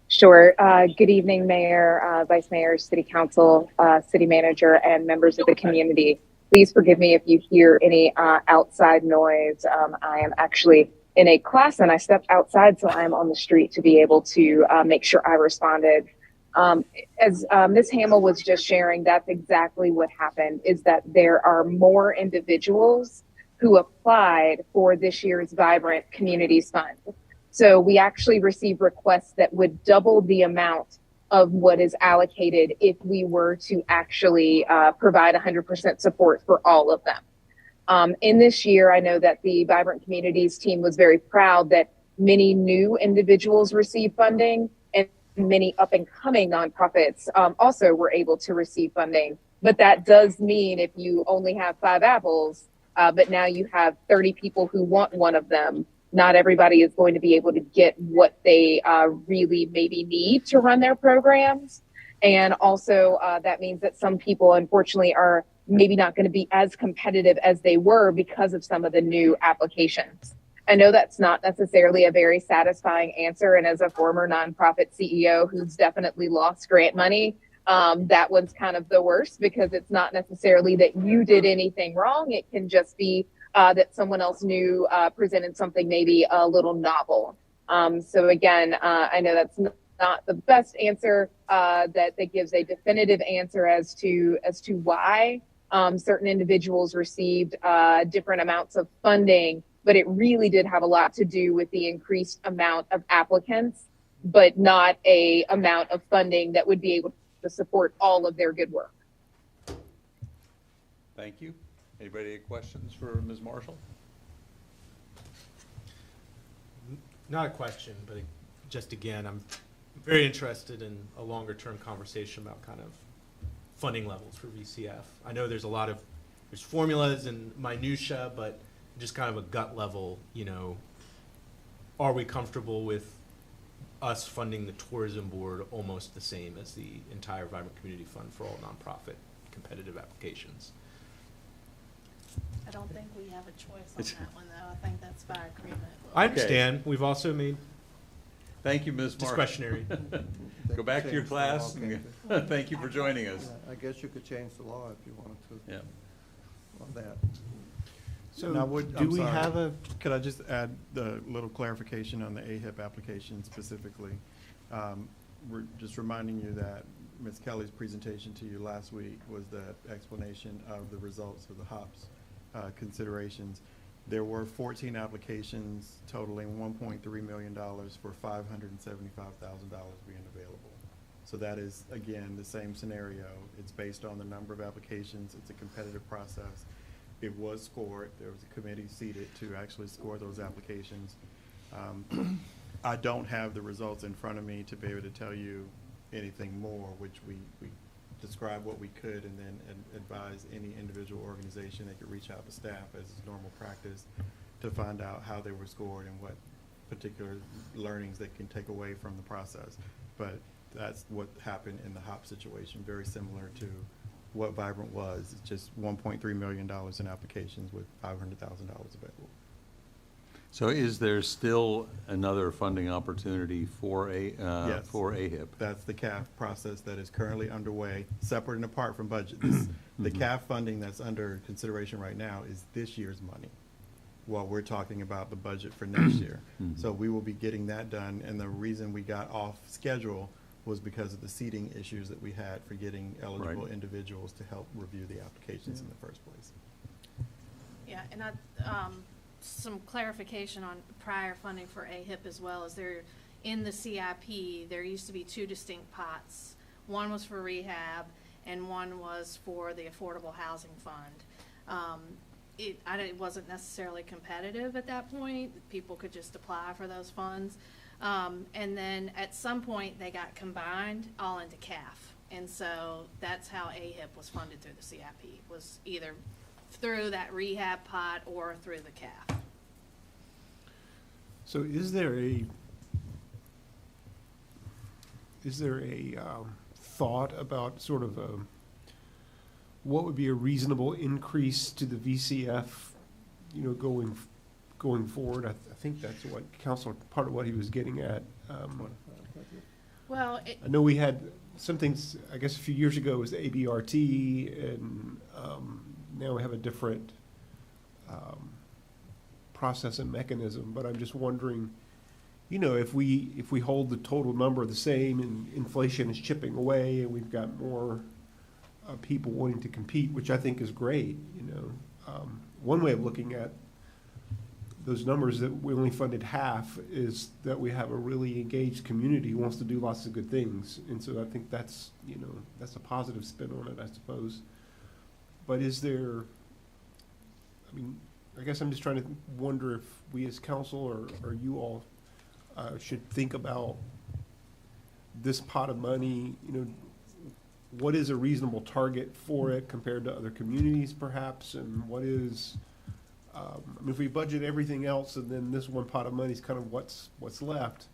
Sure. Good evening, Mayor, Vice Mayor, City Council, City Manager, and members of the community. Please forgive me if you hear any outside noise. I am actually in a class and I stepped outside, so I'm on the street to be able to make sure I responded. As Ms. Hamill was just sharing, that's exactly what happened, is that there are more individuals who applied for this year's Vibrant Communities Fund. So we actually received requests that would double the amount of what is allocated if we were to actually provide 100% support for all of them. In this year, I know that the Vibrant Communities team was very proud that many new individuals received funding, and many up-and-coming nonprofits also were able to receive funding. But that does mean if you only have 5 apples, but now you have 30 people who want one of them, not everybody is going to be able to get what they really maybe need to run their programs. And also that means that some people, unfortunately, are maybe not going to be as competitive as they were because of some of the new applications. I know that's not necessarily a very satisfying answer. And as a former nonprofit CEO who's definitely lost grant money, that one's kind of the worst, because it's not necessarily that you did anything wrong. It can just be that someone else new presented something maybe a little novel. So again, I know that's not the best answer that gives a definitive answer as to why certain individuals received different amounts of funding, but it really did have a lot to do with the increased amount of applicants, but not a amount of funding that would be able to support all of their good work. Thank you. Anybody have questions for Ms. Marshall? Not a question, but just again, I'm very interested in a longer term conversation about kind of funding levels for VCF. I know there's formulas and minutia, but just kind of a gut level, are we comfortable with us funding the tourism board almost the same as the entire Vibrant Community Fund for all nonprofit competitive applications? I don't think we have a choice on that one, though. I think that's by agreement. I understand. We've also made Thank you, Ms. Marshall. discretionary. Go back to your class. And thank you for joining us. I guess you could change the law if you wanted to. Yeah. On that. So Now, do we have a? Could I just add the little clarification on the AHIP application specifically? we're just reminding you that Ms. Kelly's presentation to you last week was the explanation of the results of the HOPS considerations. There were 14 applications totaling $1.3 million for $575,000 being available. So that is, again, the same scenario. It's based on the number of applications. It's a competitive process. It was scored. There was a committee seated to actually score those applications. I don't have the results in front of me to be able to tell you anything more, which we describe what we could and then advise any individual organization that could reach out to staff as is normal practice to find out how they were scored and what particular learnings they can take away from the process. But that's what happened in the HOP situation, very similar to what Vibrant was. It's just $1.3 million in applications with $500,000 available. So is there still another funding opportunity for Yes. for AHIP? That's the CAF process that is currently underway, separate and apart from budget. The CAF funding that's under consideration right now is this year's money, while we're talking about the budget for next year. So we will be getting that done, and the reason we got off schedule was because of the seating issues that we had for getting eligible individuals to help review the applications in the first place. Yeah, and some clarification on prior funding for AHIP as well. Is there, in the CIP, there used to be two distinct pots. One was for rehab and one was for the Affordable Housing Fund. It wasn't necessarily competitive at that point. People could just apply for those funds. And then at some point they got combined all into CAF. And so that's how AHIP was funded through the CIP, was either through that rehab pot or through the CAF. So is there a thought about sort of what would be a reasonable increase to the VCF, going forward? I think that's what Councilor, part of what he was getting at. Well, I know we had some things, I guess a few years ago, was the ABRT, and now we have a different process and mechanism. But I'm just wondering, if we hold the total number the same and inflation is chipping away and we've got more people wanting to compete, which I think is great, one way of looking at those numbers that we only funded half is that we have a really engaged community who wants to do lots of good things. And so I think that's a positive spin on it, I suppose. But is there, I guess I'm just trying to wonder if we as council or you all should think about this pot of money, what is a reasonable target for it compared to other communities perhaps, and what is, if we budget everything else and then this one pot of money is kind of what's left,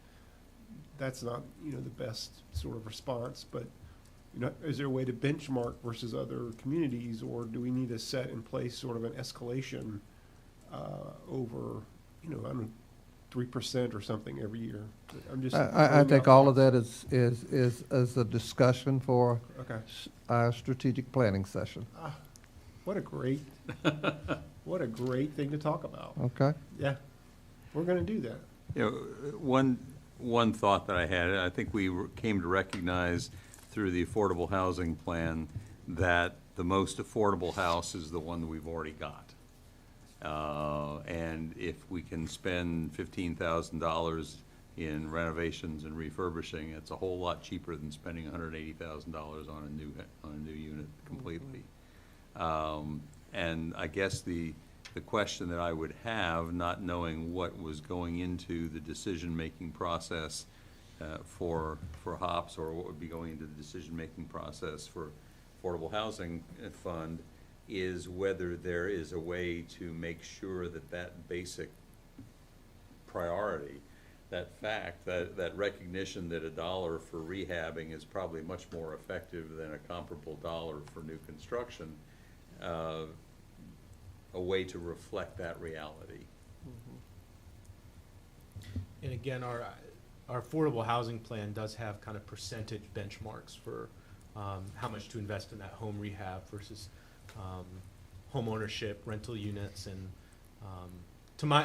that's not, the best sort of response. But, is there a way to benchmark versus other communities, or do we need to set in place sort of an escalation over, I don't know, 3% or something every year? I'm just. I think all of that is a discussion for our strategic planning session. What a great thing to talk about. Okay. Yeah, we're going to do that. One thought that I had, I think we came to recognize through the affordable housing plan that the most affordable house is the one that we've already got. And if we can spend $15,000 in renovations and refurbishing, it's a whole lot cheaper than spending $180,000 on a new unit completely. And I guess the question that I would have, not knowing what was going into the decision-making process for HOPS, or what would be going into the decision-making process for Affordable Housing Fund, is whether there is a way to make sure that that basic priority, that fact, that recognition that $1 for rehabbing is probably much more effective than a comparable $1 for new construction, a way to reflect that reality. And again, our affordable housing plan does have kind of percentage benchmarks for how much to invest in that home rehab versus home ownership, rental units, and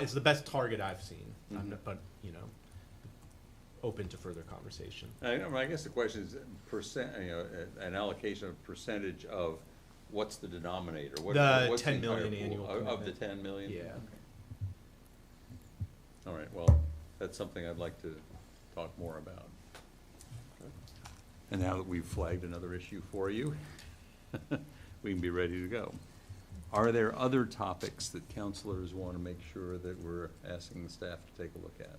it's the best target I've seen. But open to further conversation. I guess the question is percent, an allocation of percentage of what's the denominator? What's 10 million entire annual pool? Of the commitment. 10 million? Yeah. Okay. All right, well, that's something I'd like to talk more about. And now that we've flagged another issue for you, we can be ready to go. Are there other topics that counselors want to make sure that we're asking the staff to take a look at?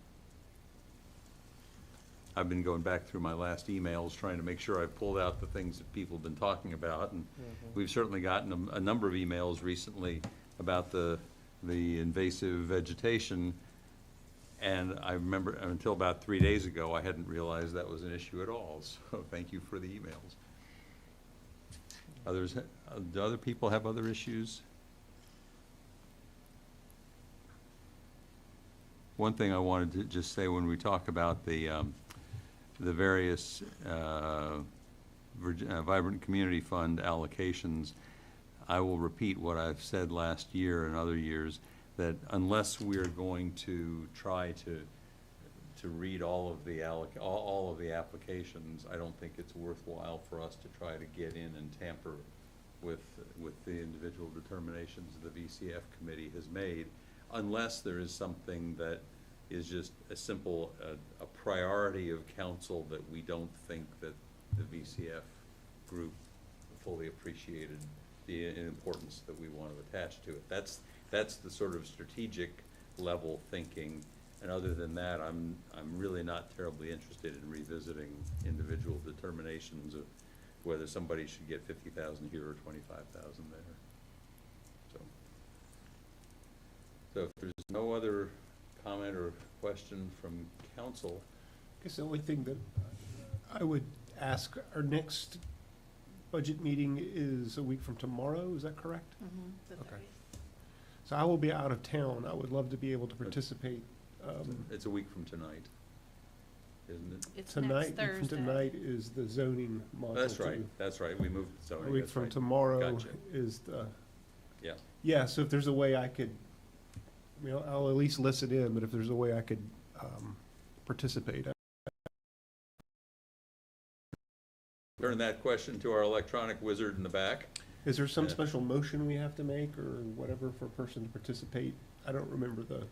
I've been going back through my last emails, trying to make sure I've pulled out the things that people have been talking about, and we've certainly gotten a number of emails recently about the invasive vegetation, and I remember until about 3 days ago, I hadn't realized that was an issue at all, so thank you for the emails. Do other people have other issues? One thing I wanted to just say when we talk about the various Vibrant Community Fund allocations, I will repeat what I've said last year and other years, that unless we're going to try to read all of the applications, I don't think it's worthwhile for us to try to get in and tamper with the individual determinations the VCF committee has made, unless there is something that is just a simple a priority of council that we don't think that the VCF group fully appreciated the importance that we want to attach to it. That's the sort of strategic level thinking, and other than that, I'm really not terribly interested in revisiting individual determinations of whether somebody should get 50,000 here or 25,000 there. So if there's no other comment or question from council. I guess the only thing that I would ask, our next budget meeting is a week from tomorrow, is that correct? Mm-hmm. Okay. So I will be out of town. I would love to be able to participate. It's a week from tonight, isn't it? It's Tonight, next from Thursday. tonight is the zoning module. That's right, two. that's right, we moved zoning. A week that's from right. tomorrow Gotcha. is the, Yeah, yeah, so if there's a way I could, I'll at least listen in, but if there's a way I could participate. turn that question to our electronic wizard in the back. Is there some Yeah. special motion we have to make or whatever for a person to participate? I don't remember the,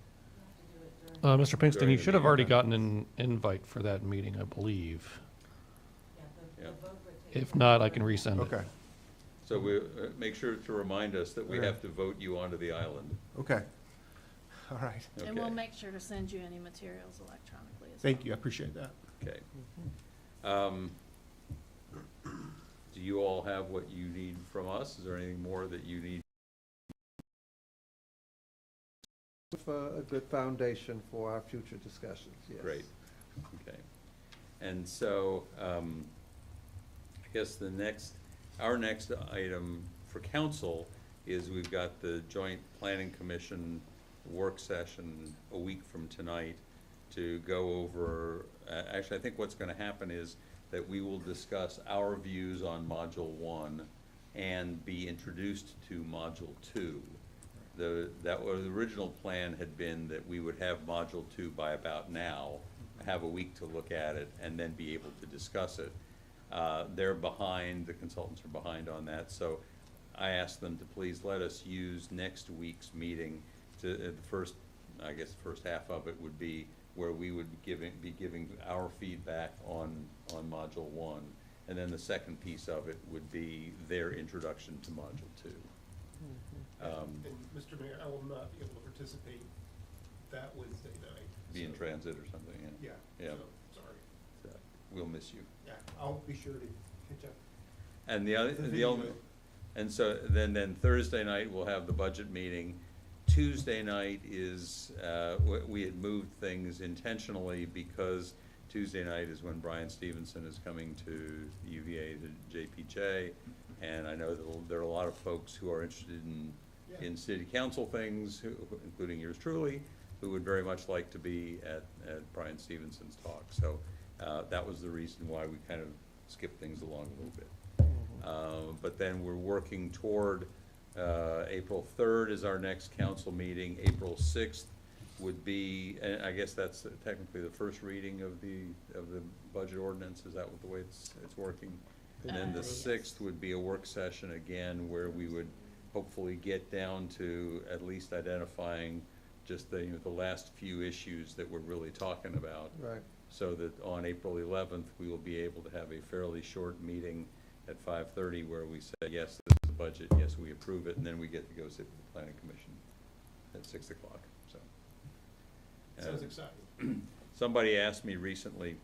Mr. Pinkston, During you the should have meeting. already gotten an invite for that meeting, I believe. Yeah. If not, I can resend it. okay, So we, make sure to remind us that we Okay. have to vote you onto the island. okay. All right, And we'll Okay. make sure to send you any materials electronically as well. thank you, I appreciate that. Okay. Do you all have what you need from us? Is there anything more that you need? A good foundation for our future discussions, yes. Great, okay. And so, I guess our next item for council is we've got the Joint Planning Commission work session a week from tonight to go over, actually, I think what's gonna happen is that we will discuss our views on Module 1 and be introduced to Module 2. The original plan had been that we would have Module 2 by about now, have a week to look at it, and then be able to discuss it. They're behind, the consultants are behind on that, so I asked them to please let us use next week's meeting to, the first half of it would be where we would be giving our feedback on Module 1. And then the second piece of it would be their introduction to Module 2. And Mr. Mayor, I will not be able to participate that Wednesday night. Be in transit or something, yeah. Yeah, Yeah. so, sorry. So, we'll miss you. Yeah, I'll be sure to catch up. And the video. only, and so then Thursday night, we'll have the budget meeting. Tuesday night is, we had moved things intentionally because Tuesday night is when Brian Stevenson is coming to UVA, to JPJ. And I know that there are a lot of folks who are interested in city council things, including yours truly, who would very much like to be at Brian Stevenson's talk. So that was the reason why we kind of skipped things along a little bit. But then we're working toward April 3rd is our next council meeting. April 6th would be, and I guess that's technically the first reading of the budget ordinance, is that what the way it's working? And then the 6th would be a work session again, where we would hopefully get down to at least identifying just the last few issues that we're really talking about. Right. So that on April 11th, we will be able to have a fairly short meeting at 5:30 where we say, yes, this is the budget, yes, we approve it, and then we get to go sit with the planning commission at 6 o'clock, so. Sounds exciting. Somebody asked me recently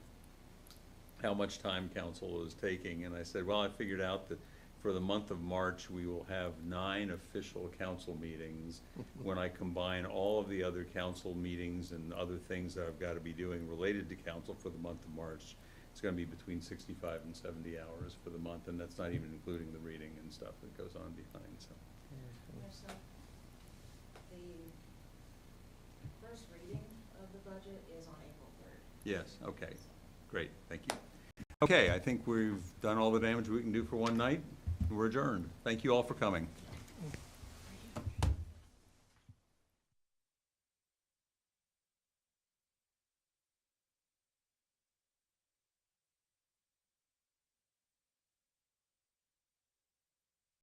how much time council is taking, and I said, well, I figured out that for the month of March, we will have 9 official council meetings. When I combine all of the other council meetings and other things that I've got to be doing related to council for the month of March, it's going to be between 65 and 70 hours for the month, and that's not even including the reading and stuff that goes on behind, so. So, the first reading of the budget is on April 3rd. Yes, okay, great, thank you. Okay, I think we've done all the damage we can do for one night. We're adjourned. Thank you all for coming.